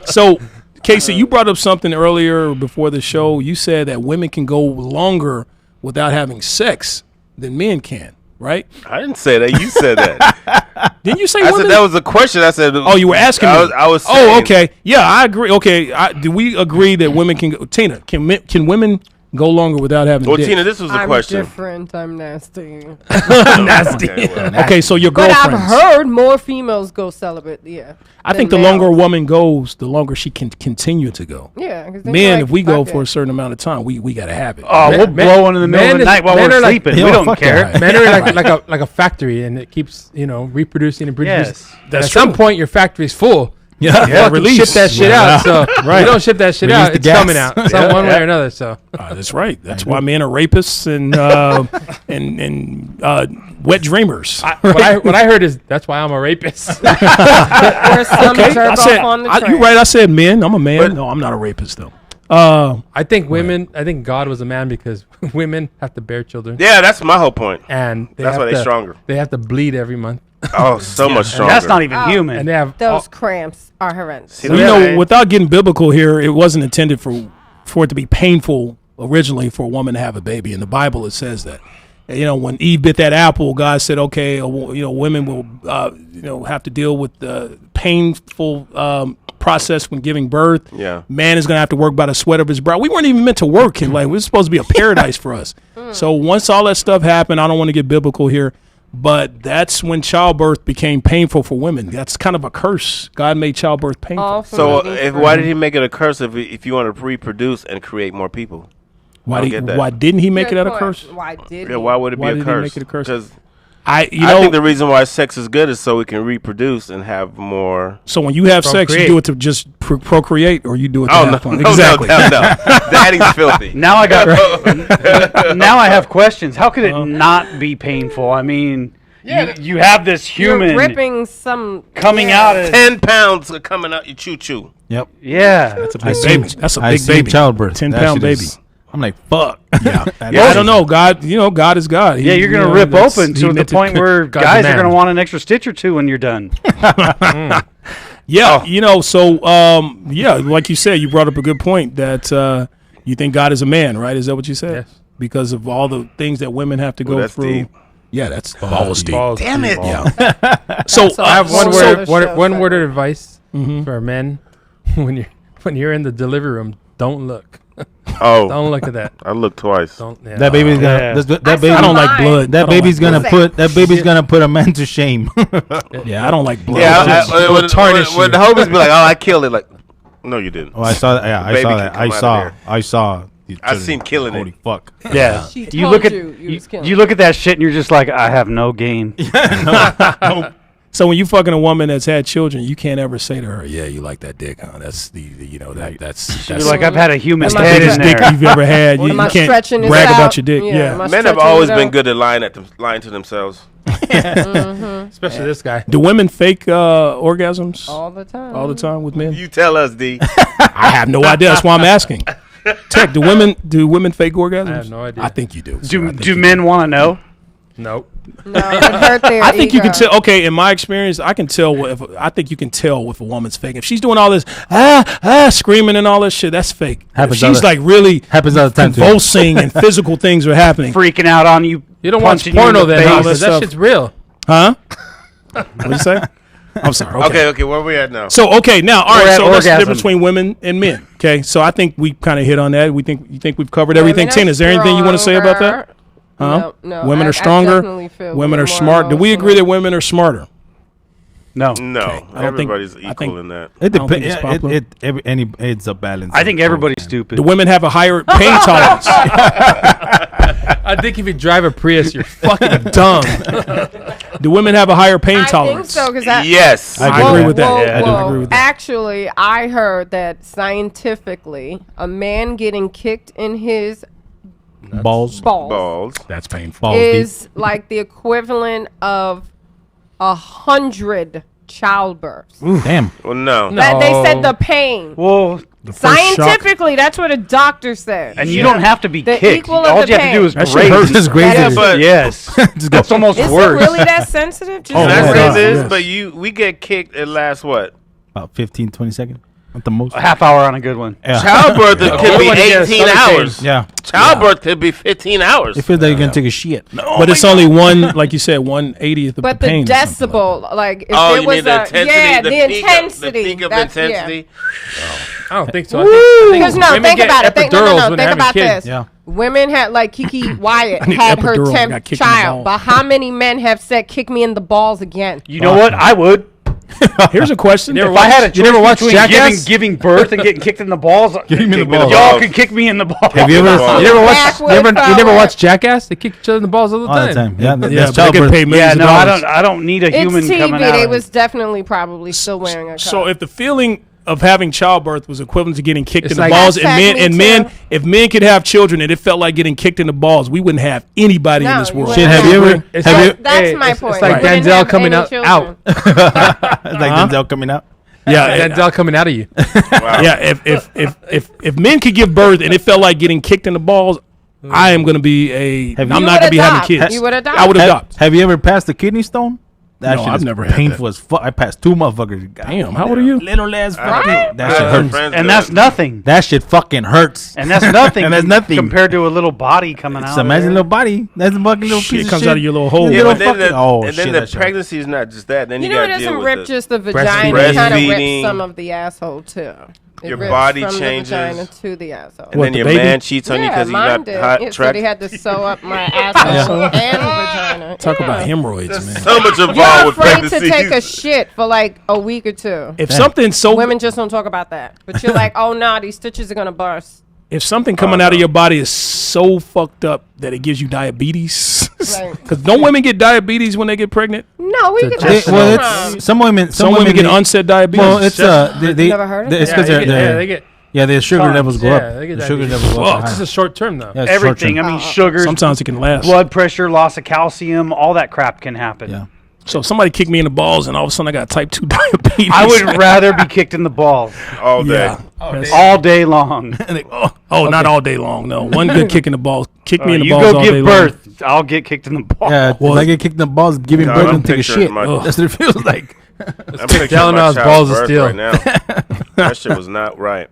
So, Casey, you brought up something earlier before the show. You said that women can go longer without having sex than men can, right? I didn't say that. You said that. Didn't you say I women? said that was a question. I said. Oh, you were asking me. I was Oh, saying- okay. Yeah, I agree. Okay, do we agree that women can go? Tina, can women go longer without having Well, dick? Tina, this was the I'm question. different. I'm nasty. Okay, well. Okay, so your But I've girlfriends. heard more females go celibate. Yeah. I think the than longer a males. woman goes, the longer she can continue to go. Yeah. 'cause then Men, you're like, if we go fuck for a it. certain amount of time, we got to have it. Oh, we'll blow one in the middle of the night while men we're are like- sleeping. Yeah, we don't fuck care. that. Men are like a factory, and it keeps reproducing and producing. Yes. And That's at some true. point, your factory's full. fucking release. ship that shit out. So Right. you don't ship that shit Release out, the it's gas. coming out some one way or another. So That's right. That's why men are rapists and wet dreamers. what I heard is that's why I'm a rapist. Or some jerk off on the train. You're right. I said men. I'm a man. No, I'm not a rapist though. I think I think God was a man because women have to bear children. Yeah, that's my whole point. And That's why they're stronger. They have to bleed every month. Oh, so much And stronger. that's not even human. And they have Those cramps are horrendous. See, Well, yeah, without getting biblical here, it wasn't intended for it to be painful originally for a woman to have a baby. In the Bible, it says that. When Eve bit that apple, God said, okay, women will, have to deal with the painful process when giving birth. Yeah. Man is going to have to work by the sweat of his brow. We weren't even meant to work. Like, it was supposed to be a paradise for us. So once all that stuff happened, I don't want to get biblical here, but that's when childbirth became painful for women. That's kind of a curse. God made childbirth painful. All from So eating why fruit. did he make it a curse if you want to reproduce and create more people? Why, don't get that. why didn't he make Good it out a point. curse? Why did Yeah, he? why would it Why be a did he curse? make it a curse? Because I I think the reason why sex is good is so we can reproduce and have more. so when you have sex, you Procreate. do it to just procreate, or you do it to Oh have no, fun. no, Exactly. no, Daddy's filthy. Now I got. Now I have questions. How could it not be painful? I mean, you have this You're human ripping some coming out of. 10 pounds are coming out. You choo choo. Yep. Yeah, That's a I big seen- baby. That's a I big seen baby. childbirth. 10-pound That shit baby. is- I'm like, fuck. Yeah. Yeah, I don't know. God, God is God. yeah. You're gonna rip open to the point where God's guys a are man. gonna want an extra stitch or two when you're done. Yeah, like you said, you brought up a good point that you think God is a man, right? Is that what you said? Yes. Because of all the things that women have to go that's through. deep. Yeah, that's balls deep. balls. Damn it. Yeah. So So I have one So- word, so- one word of advice for men: when you're in the delivery room, don't look. Oh, Don't look at that. I looked twice. Don't. Yeah. That baby's gonna. Yeah. That I baby. saw I don't like mine. blood. That baby's gonna Listen. put. That baby's gonna put a man to shame. Yeah, I don't like blood. Yeah, Just- when the homies be like, "Oh, I killed it," like, no, you didn't. Oh, I saw that. Yeah, I Baby saw can that. come I out of saw. there. I saw. the I children. seen killing it. Holy fuck. Yeah, She you told look at you was killing you look at that shit and you're just like, I have no game. So when you fucking a woman that's had children, you can't ever say to her, "Yeah, you like that dick, huh?" That's that's You're like, I've had a human that's the Am I head biggest in dick there. you've ever had. You, Am I you can't stretching this brag out? about your dick. Yeah, Yeah. am I Men have stretching always it been out? good at lying to themselves. Especially this guy. Do women fake orgasms all the time. all the time with men? You tell us, D. I have no idea. That's why I'm asking. Tech, do women fake orgasms? I have no idea. I think you do. sir. I Do think do you men want to know? Nope. No, it hurt their I think you can ego. tell. Okay, in my experience, I can tell. I think you can tell if a woman's fake. If she's doing all this screaming and all this shit, that's fake. If Happens she's all the- like really Happens all the time too. convulsing and physical things are happening. Freaking out on you. You don't watch punching you in porno the then, huh? face. 'Cause that stuff. shit's real. Huh? What you say? I'm sorry. Okay, where we at now? So okay, now all We're right. at So that's the orgasm. difference between women and men. Okay, so I think we kind of hit on that. You think we've covered everything. Women are Tina, is there anything you want to say about that? stronger. Huh? No, Women I are stronger. definitely feel Women way are more smart. Do we agree that emotional. women are smarter? No, No, I don't think- everybody's I equal think- in that. It don't think depends. it's popular. It's a balance. I think of both, everybody's man. stupid. Do women have a higher pain tolerance? I think if you drive a Prius, you're fucking Dumb. Do women have a higher pain I think tolerance? so because Yes. I agree with that. Whoa, Yeah, I do whoa. agree with that. Actually, I heard that scientifically, a man getting kicked in his Balls. balls That's painful. Balls deep. is like the equivalent of 100 childbirths. Damn. Well, no. That they said No. the pain. Well, Scientifically, that's what a doctor said. and you don't have to be The kicked. equal of All the you have to do pain. is That shit graze. hurts. Just graze That it. is- But Yes, Just go. that's almost Is worse. it really that sensitive? Just Oh, That's yeah, what yeah, it is. yes. But we get kicked at last what? About 15, 20 seconds. At the most. A half hour on a good one. Yeah. Childbirth could Good be one to get a 18 stomach pain. hours. Yeah. Childbirth could be 15 hours. It feels like you're gonna take a shit. But it's only one, like you said, 1/80th of But the the pain. or something decibel, like like if Oh, there you was mean the intensity? yeah, the peak of- intensity. the peak of That's- yeah. intensity? I don't think so. I think Because no, women think get about it. Think, no, epidurals no, when think they're about having kids. this. Yeah. Women had like Kiki Wyatt need had her epidural. I got 10th kicked in the child, balls. but how many men have said "kick me in the balls" again? You know what? I would. Here's a question. If I had a choice you never watched between Jackass? giving birth and getting kicked in the balls, Give me the Kick me balls. y'all can kick me in the balls. Have you ever? Balls. You never watched? Backward You never forward. watched Jackass? They kick each other in the balls all the All time. the time. Yeah, Yeah, that's but they get childbirth. paid millions Yeah, of no, I dollars. don't need a It's human TV. coming out. They of was definitely probably still wearing a cup. So if the feeling of having childbirth was equivalent to getting kicked It's in the like- balls, Hashtag me too. if men could have children and it felt like getting kicked in the balls, we wouldn't have anybody in No, this you world. Shit, have you ever? It's Have you? like- That's hey, my it's point. like We didn't Denzel have coming any out. children. It's like Denzel coming out. Yeah, Denzel coming out of you. Wow. yeah. If men could give birth and it felt like getting kicked in the balls, I am going to be a. Have I'm you- not going to be having adopt. kids. You would adopt. I would adopt. Have you ever passed the kidney stone? That No, shit I've is never had painful as fuck. I passed 2 motherfuckers. God, Damn, how old are you? Little ass Right? fucking. That shit Her hurts. friends And do that's it. nothing. That shit fucking hurts. And that's nothing. And that's nothing. compared to a little body coming out. So imagine of little body. That's a fucking little Shit piece of comes shit. out of your little hole. Yeah, Little but then fucking- the, oh, and shit, then the that shit pregnancy is not just that. Then You you know, it got to deal doesn't with rip the just the vagina. It kind of breastfeeding. rips some of the asshole too. It Your rips body from changes. the vagina to the asshole. and What, then the your baby? man cheats on you because you mine got did. hot Yeah, so track. they had to sew up my asshole and vagina. Talk Yeah. about hemorrhoids, man. So much involved You're with afraid pregnancy. to take a shit for like a week or two. If something so Women just don't talk about that. But you're like, oh, nah, these stitches are going to burst. if something coming out of your body is so fucked up that it gives you diabetes, Right. because don't women get diabetes when they get pregnant? No, we get They- that well, sometimes. it's some women. Some women get they- onset diabetes. Well, it's they Never heard of it's it? because Yeah, they're they get. yeah, their sugar Tons. levels go Yeah, up. they get The sugar diabetes. levels go up. This is a short term though. Yeah, it's everything. short-term. I mean, sugars, Sometimes it can last. blood pressure, loss of calcium, all that crap can happen. Yeah. So if somebody kicked me in the balls and all of a sudden I got type 2 diabetes. I would rather be kicked in the balls all day. Yeah. all day long. Not all day long. No, one good kick in the balls. Kick me in the You balls go all day give long. birth, I'll get kicked in the balls. Yeah, Well, if I get kicked in the balls, giving God, birth I'm and take a picturing shit. my- That's what it feels like. I'm picturing telling my us child's balls of birth steel. right now. That shit was not right.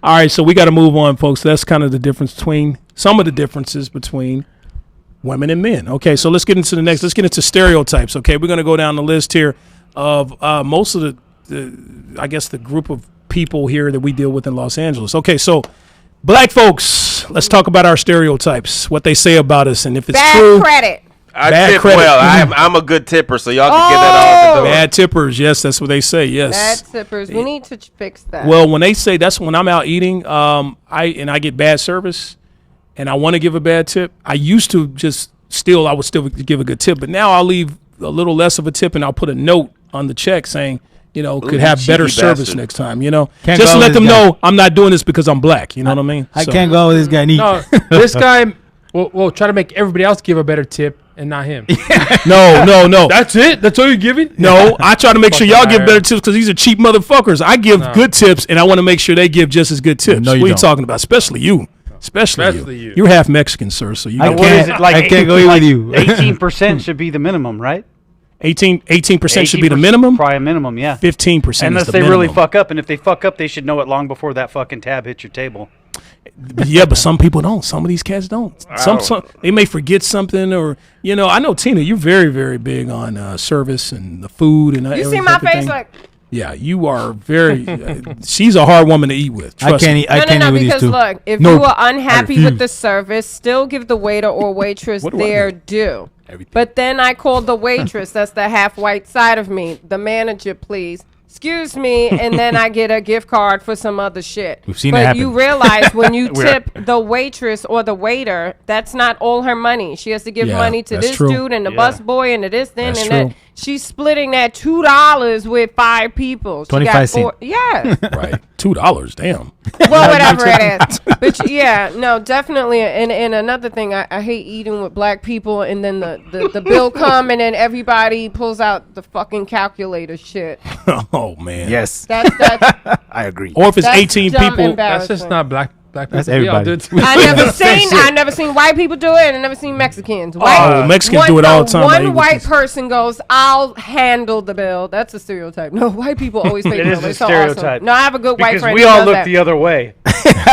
All right, so we got to move on, folks. That's kind of the difference between some of the differences between women and men. Okay, so let's get into the next. Let's get into stereotypes. Okay, we're going to go down the list here of most of the I guess the group of people here that we deal with in Los Angeles. Okay, so black folks, let's talk about our stereotypes, what they say about us, and if it's Bad true. credit. I Bad tip credit. well. I'm a good tipper, so y'all can get that all at the door. Bad tippers, yes, that's what they say. Yes. Bad sippers. We need to fix that. Well, when they say that's when I'm out eating, I get bad service, and I want to give a bad tip. I used to I would still give a good tip, but now I'll leave a little less of a tip, and I'll put a note on the check saying, could you have better cheeky service bastard. next time. Can't Just go to let with them this guy. know I'm not doing this because I'm black. You know what I mean? I So- can't go with this guy and eat. No, this guy will try to make everybody else give a better tip and not him. No. That's it. That's all you're giving. No, I try to make sure y'all Fucking give liar. better tips because these are cheap motherfuckers. I give good tips, and I want to make sure they give just as good tips. No, you what are you don't. talking about? Especially you. Especially Especially you. you. You're half Mexican, sir, so you I got What can't- is it like? I can't go eat with you. 18% should be the minimum, right? 18% should be the minimum. Probably a minimum, yeah. 15% Unless is the they minimum. really fuck up, and if they fuck up, they should know it long before that fucking tab hits your table. Yeah, but some people don't. Some of these cats don't. Some they may forget something, or I know Tina, you're very, very big on service and the food and you see my face like, yeah, you are very. She's a hard woman to eat with. I Trust can't me. eat. I can't eat with these because two. look, if Nope. you are unhappy I with the service, still give the waiter or waitress What do I their do? due. Everything. But then I call the waitress, that's the half white side of me, the manager, please. Excuse me, and then I get a gift card for some other shit. We've seen but it happen. you realize when you tip the waitress or the waiter, that's not all her money. She has to give Yeah, money to that's this true. dude and the Yeah. bus boy and to this thing That's and true. that. She's splitting that $2 with 5 people. She 25 got cents. 4. Yeah. Right, $2. Damn. Well, whatever it is. But yeah, no, definitely. And another thing, I hate eating with black people, and then the bill come, and then everybody pulls out the fucking calculator shit. Oh man. Yes, That's I agree. Or if it's that's 18 dumb people. That's embarrassing. just not black people. That's We all everybody. do it too. I never seen white people do it, and I never seen Mexicans. White, Mexicans do it all the time. I eat One with white this. person goes, "I'll handle the bill." That's a stereotype. No, white people always pay the It bill. is a They're so awesome. stereotype. No, I have a good white Because friend. we who all does look that. the other way.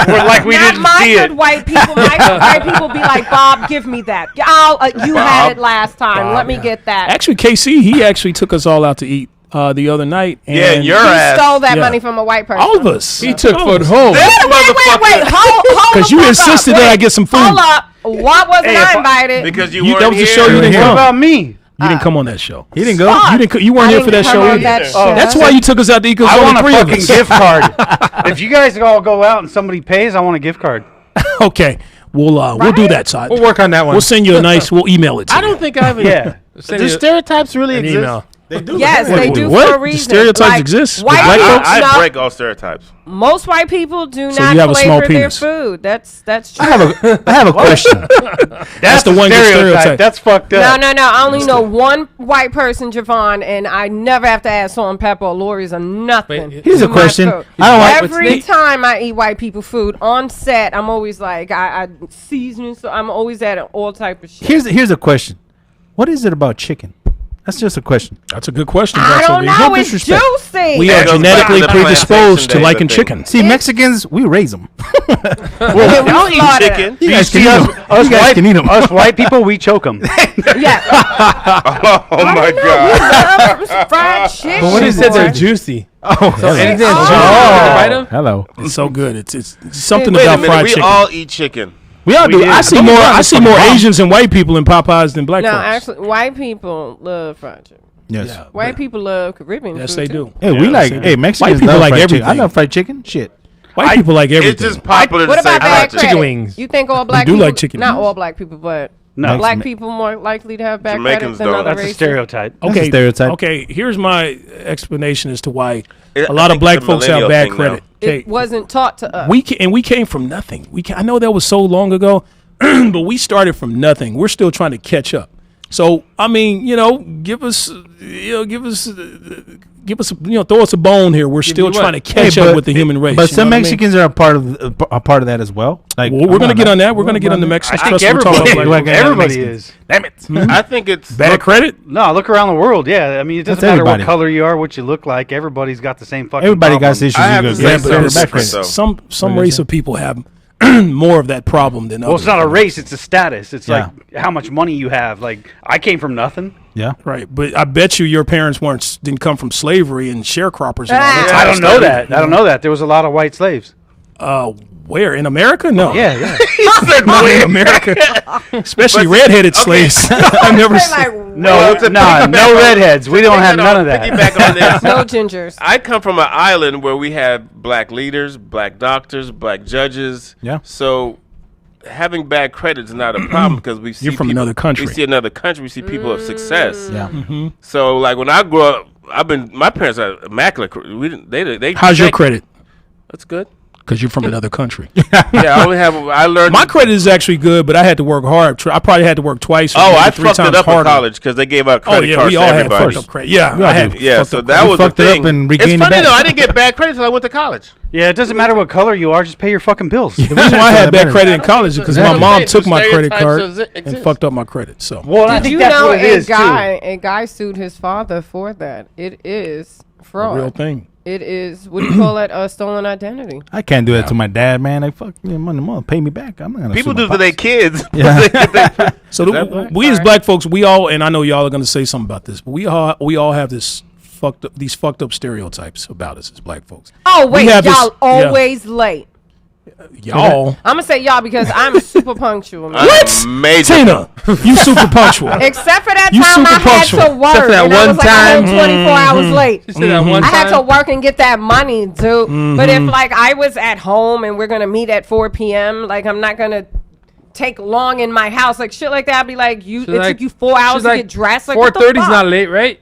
We're like we Not didn't my see good it. white people. My good white people be like, Bob, give me that. You had Bob. it last time. Let me get that. Actually, KC, he actually took us all out to eat the other night. And Yeah, your He ass. stole that Yeah. money from a white person. all of us. He took All of food us. home. Wait. Hold Because the you fuck insisted up. that I Wait, get some food. Hold up. Why wasn't Hey, if I I- invited? Because you You- weren't that was the here. show you didn't What What come. about me? You didn't come on that show. He didn't go. Fuck. You didn't. You weren't I here for that didn't show come on either. that show. That's why you took us out to eat. 'Cause I only want a 3 of fucking us. gift card. If you guys all go out and somebody pays, I want a gift card. Okay, we'll do that side. We'll work on that one. We'll send you a nice. We'll email it to I you. don't think I've. Yeah. Send Do you stereotypes really an exist? email. They do. Yes, they Wait, do what? for a The reason. stereotypes exist with White black folks, folks? I no, break all stereotypes. most white people do So not you have a small flavor their penis. food. That's true. I have a question. That's the a one good stereotype. That's fucked No, up. no, no. I only know one white person, Javon, and I never have to add salt and pepper or Lori's or nothing. Wait, Here's to a my question. food. I don't like- Every time I eat white people food on set, I'm always like, I season, so I'm always adding all type of shit. Here's a question. What is it about chicken? That's just a question. That's a good question. I don't Vaseline. know. no It's disrespect. juicy. We Yeah, are it goes back genetically to the predisposed plantation to days, liking I think. chicken. See, Mexicans, we raise them. I'll eat slaughter chicken. You guys See can eat us, them. us You guys white, can eat them. us white people, we choke them. Yeah. Oh my god. Love fried chicken. But when he said they're boy. juicy, Oh, so anything Oh. that's juicy, you can bite 'em? hello. It's so good. It's something Wait a about minute. fried We chicken. all eat chicken. We all do. do. I see more Asians and white people in Popeyes than black No, folks. actually, white people love fried chicken. Yes. Yeah. White people love Caribbean Yes, food they too. do. Hey, we like. they Hey, do. Mexicans White people love like fried everything. chicken. I love fried chicken. Shit. White people like It's everything. just popular What to say about bad fried credit? chicken. chicken wings. You think all black do people, like chicken not wings. all black people, but No. black people more likely to have bad Jamaicans credit than don't. other That's a races? stereotype. That's Okay, a stereotype. Okay, here's my explanation as to why I a lot of think black it's a folks have millennial bad thing credit. Okay, It wasn't taught to us. we came from nothing. I know that was so long ago, but we started from nothing. We're still trying to catch up. So I mean, give us, throw us a bone here. We're still you trying to what? catch up with the human race. But you some know what I mean? Mexicans are a part of that as well. Like, Well, we're gonna get on that. We're gonna get on the Mexican I think stuff. We're talking about everybody, black folks. everybody is. Damn it. I think it's Bad credit. No, look around the world. Yeah, I mean, it doesn't That's matter everybody. what color you are, what you look like. Everybody's got the same fucking. Everybody got problem. issues. I have You to go, say yeah, some but is back different, credit. though. Some race of people have more of that problem than others. Well, it's not a race; it's a status. It's Yeah. like how much money you have. Like I came from nothing. Yeah. Right, but I bet you your parents didn't come from slavery and sharecroppers. And all that Ah. type I of don't know stuff. that. I don't know that. There was a lot of white slaves. Where in America? No. Yeah, yeah. Not in America, especially redheaded slaves. I never. Say like, No, to no piggyback redheads. We don't have none of that. Piggyback on this. no gingers. I come from an island where we had black leaders, black doctors, black judges. Yeah. So having bad credit is not a problem because we see You're from people- another country. We see another country. We see people of success. Yeah. So like when I grew up, my parents are immaculate. We didn't. They How's your check- credit? That's good. Because you're from another country. Yeah, I learned. My credit is actually good, but I had to work hard. I probably had to work twice. Or Oh, maybe I 3 fucked times it up harder. in college because they gave out Oh credit yeah, cards we to all had everybody. fucked up credit. Yeah, all I had. did. Yeah, fucked so up that credit. was the fucked it up thing. and It's regained it funny back. though. I didn't get bad credit until I went to college. Yeah, it doesn't matter what color you are. Just pay your fucking bills. The reason why I had bad Better. credit in college is because my Exactly. mom The took my credit stereotypes card exist. and fucked up my credit. So Well, I Did think you that's know what it is too. a guy sued his father for that? It is fraud. real thing. It is, what do you call it? Stolen identity. I can't do that to my dad, man. Like, fuck me, mother, pay me back. I'm not gonna. People sue do my to their pops. kids. Yeah. So that right? we as black folks, we all, and I know y'all are going to say something about this, but we all have these fucked up stereotypes about us as black folks. Oh, wait, have y'all this- yeah. always late. Y'all, I'm going to say y'all because I'm super punctual. man. what? Major. Tina, you super punctual. Except for that You time I super had punctual. to work. Except for that and I one was like a whole time. 24 hours late. You said that one I had to time? work and get that money, dude. But if like I was at home and we're gonna meet at 4 p.m., like I'm not gonna take long in my house, like shit like that. I'd be like, it took you 4 hours to get dressed. Like 4:30 is not late, right?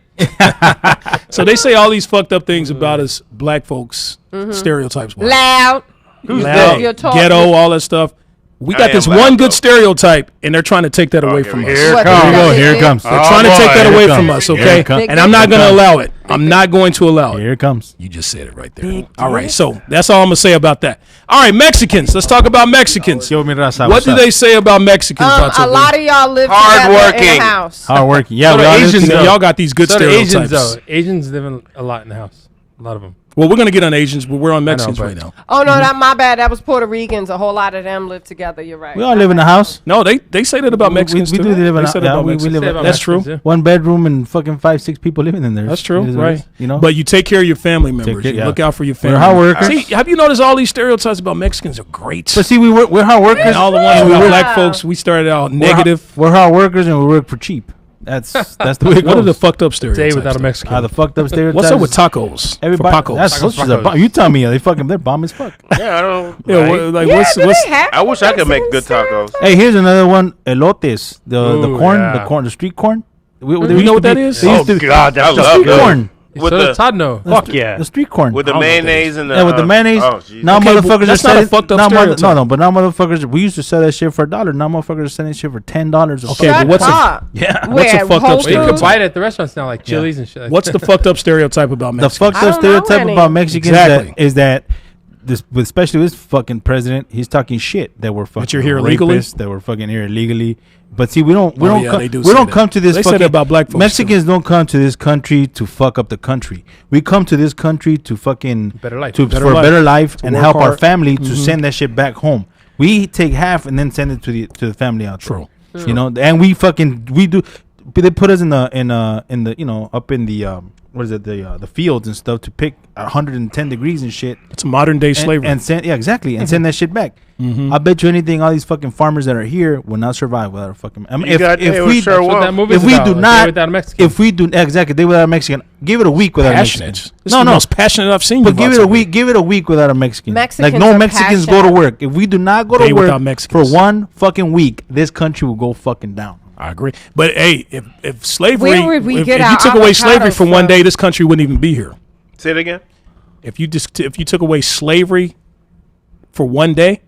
So they say all these fucked up things about us black folks, stereotypes. loud. Loud, You're talking. ghetto, all that stuff. We got I this am loud, one good though. stereotype, and they're trying to take that away here from we us. go. What, Here we go. that's Here it? it comes. They're trying to take that Here away it from comes. us, Here okay? it comes. And I'm not going to allow it. I'm not going to allow it. Here it comes. You just said it right there. All right, so that's all I'm gonna say about that. All right, Mexicans. Let's talk about Mexicans. Yo, mi raza, What what's do up? they say about Mexicans? A lot of y'all live Hard together in working. a house. Hard working. Yeah, So we the all live Asians, together. y'all got these good So the stereotypes. Asians, though. Asians live a lot in the house. A lot of them. Well, we're gonna get on Asians, but we're on Mexicans but- right now. Oh no, that my bad. That was Puerto Ricans. A whole lot of them live together. You're right. We all live in a house. No, they say that about Mexicans we too. do live in They a- say that yeah, about we Mexicans. live in- That's true. One bedroom and fucking 5-6 people living in there. That's true, It is what it right? is, you know. But you take care of your family members. care- You yeah. look out for your We're family. hard workers. See, have you noticed all these stereotypes about Mexicans are great? But see, we're hard workers. And all the ones and about Yeah. black folks, we started out we're negative. We're hard workers and we work for cheap. That's the way it goes. What are the fucked up stereotypes? Day without a there? Mexican. The fucked up stereotypes. What's up with tacos? Everybody, For Pacos? that's such a bomb. You tell me, they're bomb as fuck. Yeah, I don't. Yeah, right? like Yeah, what's do what's they have I wish I could make good Mexican tacos. stereotypes? Hey, here's another one. Elotes, the Ooh, corn, yeah. the street corn. You know what that is? They used to- God, I that's love just street good. corn. With So the does Todd know. Fuck yeah. The street corn. with the I don't know what that mayonnaise and the Yeah, with the mayonnaise. Oh, jeez. Now Okay, but motherfuckers that's are not a selling. fucked up now stereotype. no, but now motherfuckers. We used to sell that shit for $1. Now motherfuckers are selling shit for $10. Okay, Shut but what's up. Yeah. What's a Where, fucked up Whole Well, you stereotype? can Foods? buy it at the restaurants now, like Chili's and shit. What's the fucked up stereotype about The Mexicans? fucked I up don't know stereotype any. about Mexicans Exactly. is that this, especially this fucking president, he's talking shit that we're fucking you're here illegally? rapists, that we're fucking here illegally. But see, we don't Oh, yeah, they do we say don't that. come to this. They say fucking, that about black folks, Mexicans don't come to this country to fuck up the country. We come to this country to fucking Better life. to, Better for life. a better life and work help our hard. family to send that shit back home. We take half and then send it to the family out there. True. You know, and we do. They put us in the you know, up in the what is it, the fields and stuff to pick 110 degrees and shit. It's modern day slavery. And send, yeah, exactly, and send that shit back. I bet you anything, all these fucking farmers that are here will not survive without a fucking. I mean, You got- they would sure That's what won't. that movie's if we about, do like, not, Day without a Mexican. if we do exactly, they without a Mexican, give it a week without a passionate. Mexican. This is the most passionate I've seen. But you give about it a something. week. Give it a week without a Mexican. Mexicans like no are Mexicans go to passionate. work. If we do not go Day to without work for Mexicans. one fucking week, this country will go fucking down. I agree. But hey, if slavery, Where would we if get you our took away slavery avocado for one from? day, this country wouldn't even be here. Say it again. If you took away slavery for one day,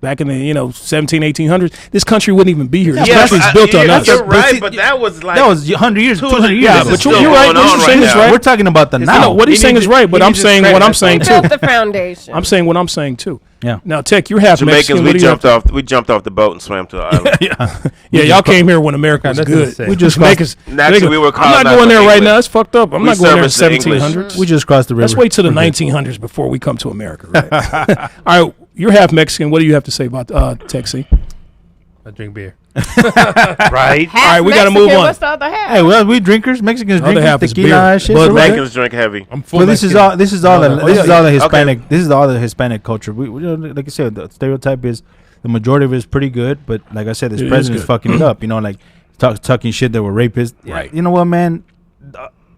back in the 1800s, this country wouldn't even be here. This Yeah, country's built on us. You're But right, see, but that was like That was 100 years, 200 years. Yeah, ago. but still you're right. going What on you're right saying is now. right. We're talking about the I now. know what he's He saying needs is to- right, but he I'm needs to saying credit what I'm that saying We too. built the foundation. I'm saying what I'm saying too. Yeah. Now, Tech, you're half Jamaicans. Mexican. We What do you have jumped off. We jumped off the boat and swam to the island. Yeah, y'all came here when America was Got nothing to good. say. We just Jamaicans. Actually, we were I'm not colonized going by there right English. now. It's fucked up. I'm We not going there in serviced the English. 1700s. We just crossed the river. Let's wait till the We're good. 1900s before we come to America. Right? All right, you're half Mexican. What do you have to say about Texie? I drink beer. Right? Half All right, we gotta Mexican, move on. What's the other half? Hey, well, we drinkers, Mexicans Other half drinkers, is tequila beer. and shit. Bud so we're Light. good. Jamaicans drink heavy. I'm full Well, this is Mexican. all. This is all. Oh, This is all the Okay. Hispanic. This is all the Hispanic culture. Like I said, the stereotype is the majority of it is pretty good, but like I said, this It is president is good. fucking it up. You know, like talking shit that we're rapists. Right. You know what, man?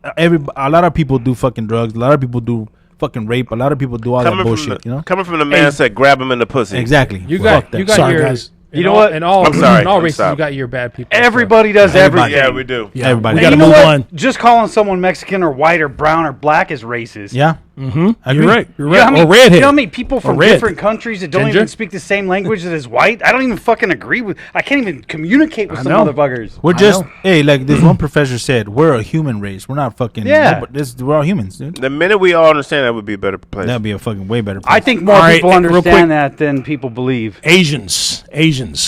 A lot of people do fucking drugs. A lot of people do fucking rape. A lot of people do all that bullshit. You know. Coming from the man said, grab him in the pussy. Exactly. You Fuck got that. you got Sorry, your guys. You know what? In all I'm sorry. in all I'm races, sorry. you got your bad people. Everybody does Everybody. everything. Yeah, we do. Yeah, Everybody. we And got to you know move what? on. Just calling someone Mexican or white or brown or black is racist. Yeah. Mm-hmm. Agree. You're right. You're You know right. how many, Or redhead. You know how many people from red. different countries that don't Ginger? even speak the same language that is white? I don't even fucking agree with. I can't even communicate with I some know. motherfuckers. We're I just know. hey, like this one professor said, we're a human race. We're not fucking Yeah. we're all humans, dude. The minute we all understand that would be a better place. That'd be a fucking way better place. I think more All right, people real quick. understand that than people believe. Asians.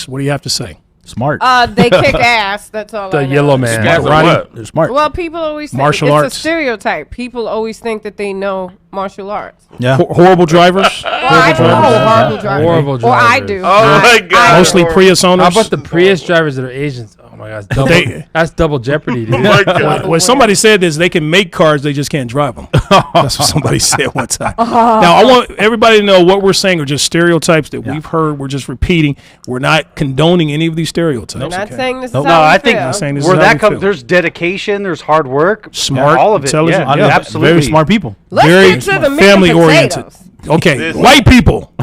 What do you have to say? smart. They kick ass. That's all. The I know. yellow man. Guys are Ronnie, what? They're smart. Well, people always think Martial it's arts. a stereotype. People always think that they know martial arts. Yeah. Horrible drivers. Well, I drivers. know Yeah. horrible drivers. Horrible Or I drivers. do. Oh my God. Mostly Prius owners. How about the Prius drivers that are Asians? Oh my God, that's They- double, that's double jeopardy, dude. Oh my God. When somebody said this, they can make cars, they just can't drive them. That's what somebody said one time. Now, I want everybody to know what we're saying are just stereotypes that we've heard. We're just repeating. We're not condoning any of these stereotypes. I'm not okay? saying this Nope. is No, how I we think feel. saying this where is how that we comes, feel. there's dedication, there's hard work, Smart, all of it. intelligent, Yeah, yeah. absolutely. Very smart people. Let's very get to the meat family and oriented. potatoes. Okay, This- white people.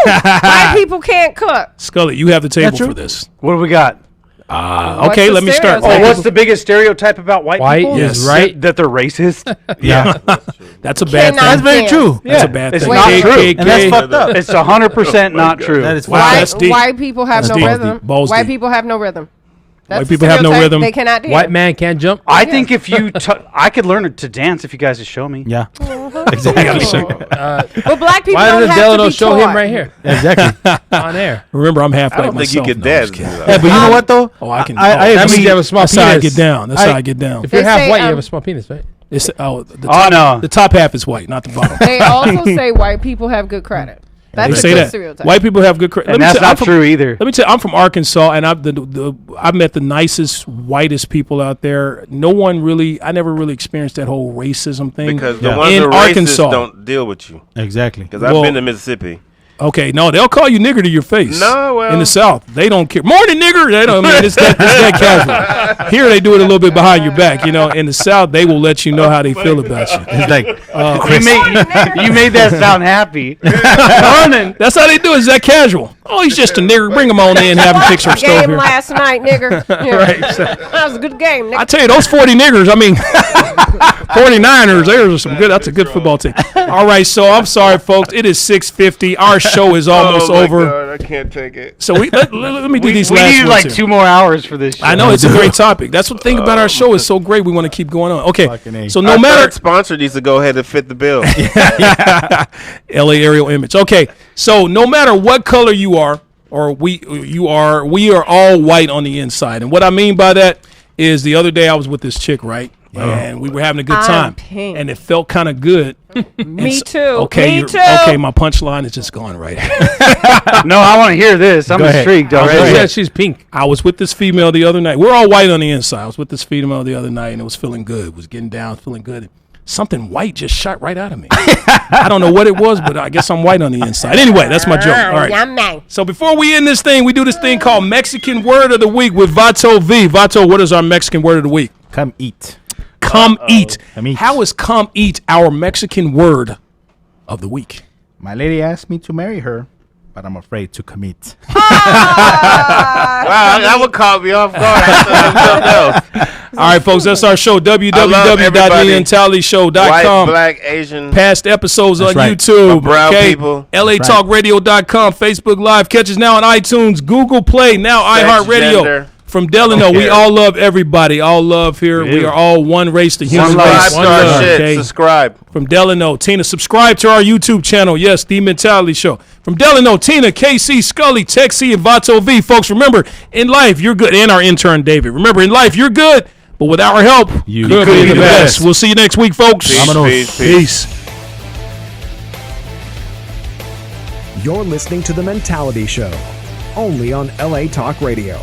White people can't cook. Scully, you have the table true. for this. What do we got? Okay, the let me start. stereotype? Oh, what's the biggest stereotype about white White people? is right. That they're racist. Yeah. That's a bad Cannot thing. That's very dance. true. That's Yeah, a bad it's thing. not true. KKK. And that's fucked up. It's 100% not true. That is Wow, fucked up. that's deep. White people have That's no deep. rhythm. Balls White deep. people have no rhythm. That's White the people have no stereotype. rhythm. They cannot dance. White man can't jump. I think if you, I could learn to dance if you guys would show me. Yeah. Exactly. But black people Why don't does have to Delano be show him taught. right here Exactly. on air? Remember, I'm half I black don't think you myself. could No, I'm dance. just kidding. Yeah, but you know what though? Oh, I can. I That means agree. you have a small That's how I penis. get down. That's how I get down. If you're They half say, white, you have a small penis, right? It's, the Oh, top, no. the top half is white, not the bottom. They also say white people have good credit. They That's a say good that stereotype. white people have good credit. And that's not true either. Let me tell you, I'm from Arkansas, and I've met the nicest, whitest people out there. No one really, I never really experienced that whole racism thing. Because Yeah. the ones In that are racist Arkansas. don't deal with you. Exactly. Because I've Well- been to Mississippi. Okay, no, they'll call you nigger to your face. No, well. In the South, they don't care. Morning, nigger. They don't. I mean, it's that casual. Here, they do it a little bit behind your back. You know, in the South, they will let you know how they feel about you. It's like You made that sound happy. Morning. That's how they do it. Is that casual? Oh, he's just a nigger. Bring him on in. Have him fix our stove Game here. last night, nigger. Yeah. Right. So, That was a good game, nigger. I tell you, those 40 niggers. I mean, 49ers. Those are some good. That's a good football team. All right, so I'm sorry, folks. It is 6:50. Our show is almost oh my over. God, I can't take it. So let me do these We last need ones like here. 2 more hours for this show. I know it's a great topic. That's what the thing about our show is so great. We want to keep going on. Okay, Fucking A. so no Our matter third sponsor needs to go ahead and fit the bill. LA aerial image. Okay, so no matter what color you are, or we are all white on the inside. And what I mean by that is the other day I was with this chick, right? And we were having a good I'm time, pink. and it felt kind of good. Me too. Okay, Me you're- too. okay. My punchline is just going right. No, I want to hear this. I'm Go ahead. intrigued She already. said she's pink. I was with this female the other night. We're all white on the inside. I was with this female the other night, and it was feeling good. It was getting down, feeling good. Something white just shot right out of me. I don't know what it was, but I guess I'm white on the inside. Anyway, that's my joke. All right. Yummy. So before we end this thing, we do this thing called Mexican Word of the Week with Vato V. Vato, what is our Mexican Word of the Week? come eat. Come eat. Come eat. How is come eat our Mexican word of the week? My lady asked me to marry her, but I'm afraid to commit. Wow, that would caught me off guard. I thought it was something else. All right, folks, that's our show, everybody. www.neantallyShow.com. White, black, Asian. Past episodes That's on right. YouTube. Brown okay? people. LATalkRadio.com, Facebook Live. Catch us now on iTunes, Google Play, now iHeartRadio. Transgender. From Delano, we care. all love everybody. All love here. We are all one race, the human race. Subscribe to our love, shit. okay? Subscribe. From Delano, Tina, subscribe to our YouTube channel. Yes, The Mentality Show. From Delano, Tina, KC, Scully, Texie, and Vato V. Folks, remember, in life, you're good. And our intern, David. Remember, in life, you're good, but with our help, You could be the best. We'll see you next week, folks. Peace, Vámonos. peace, peace. Peace. You're listening to The Mentality Show, only on LA Talk Radio.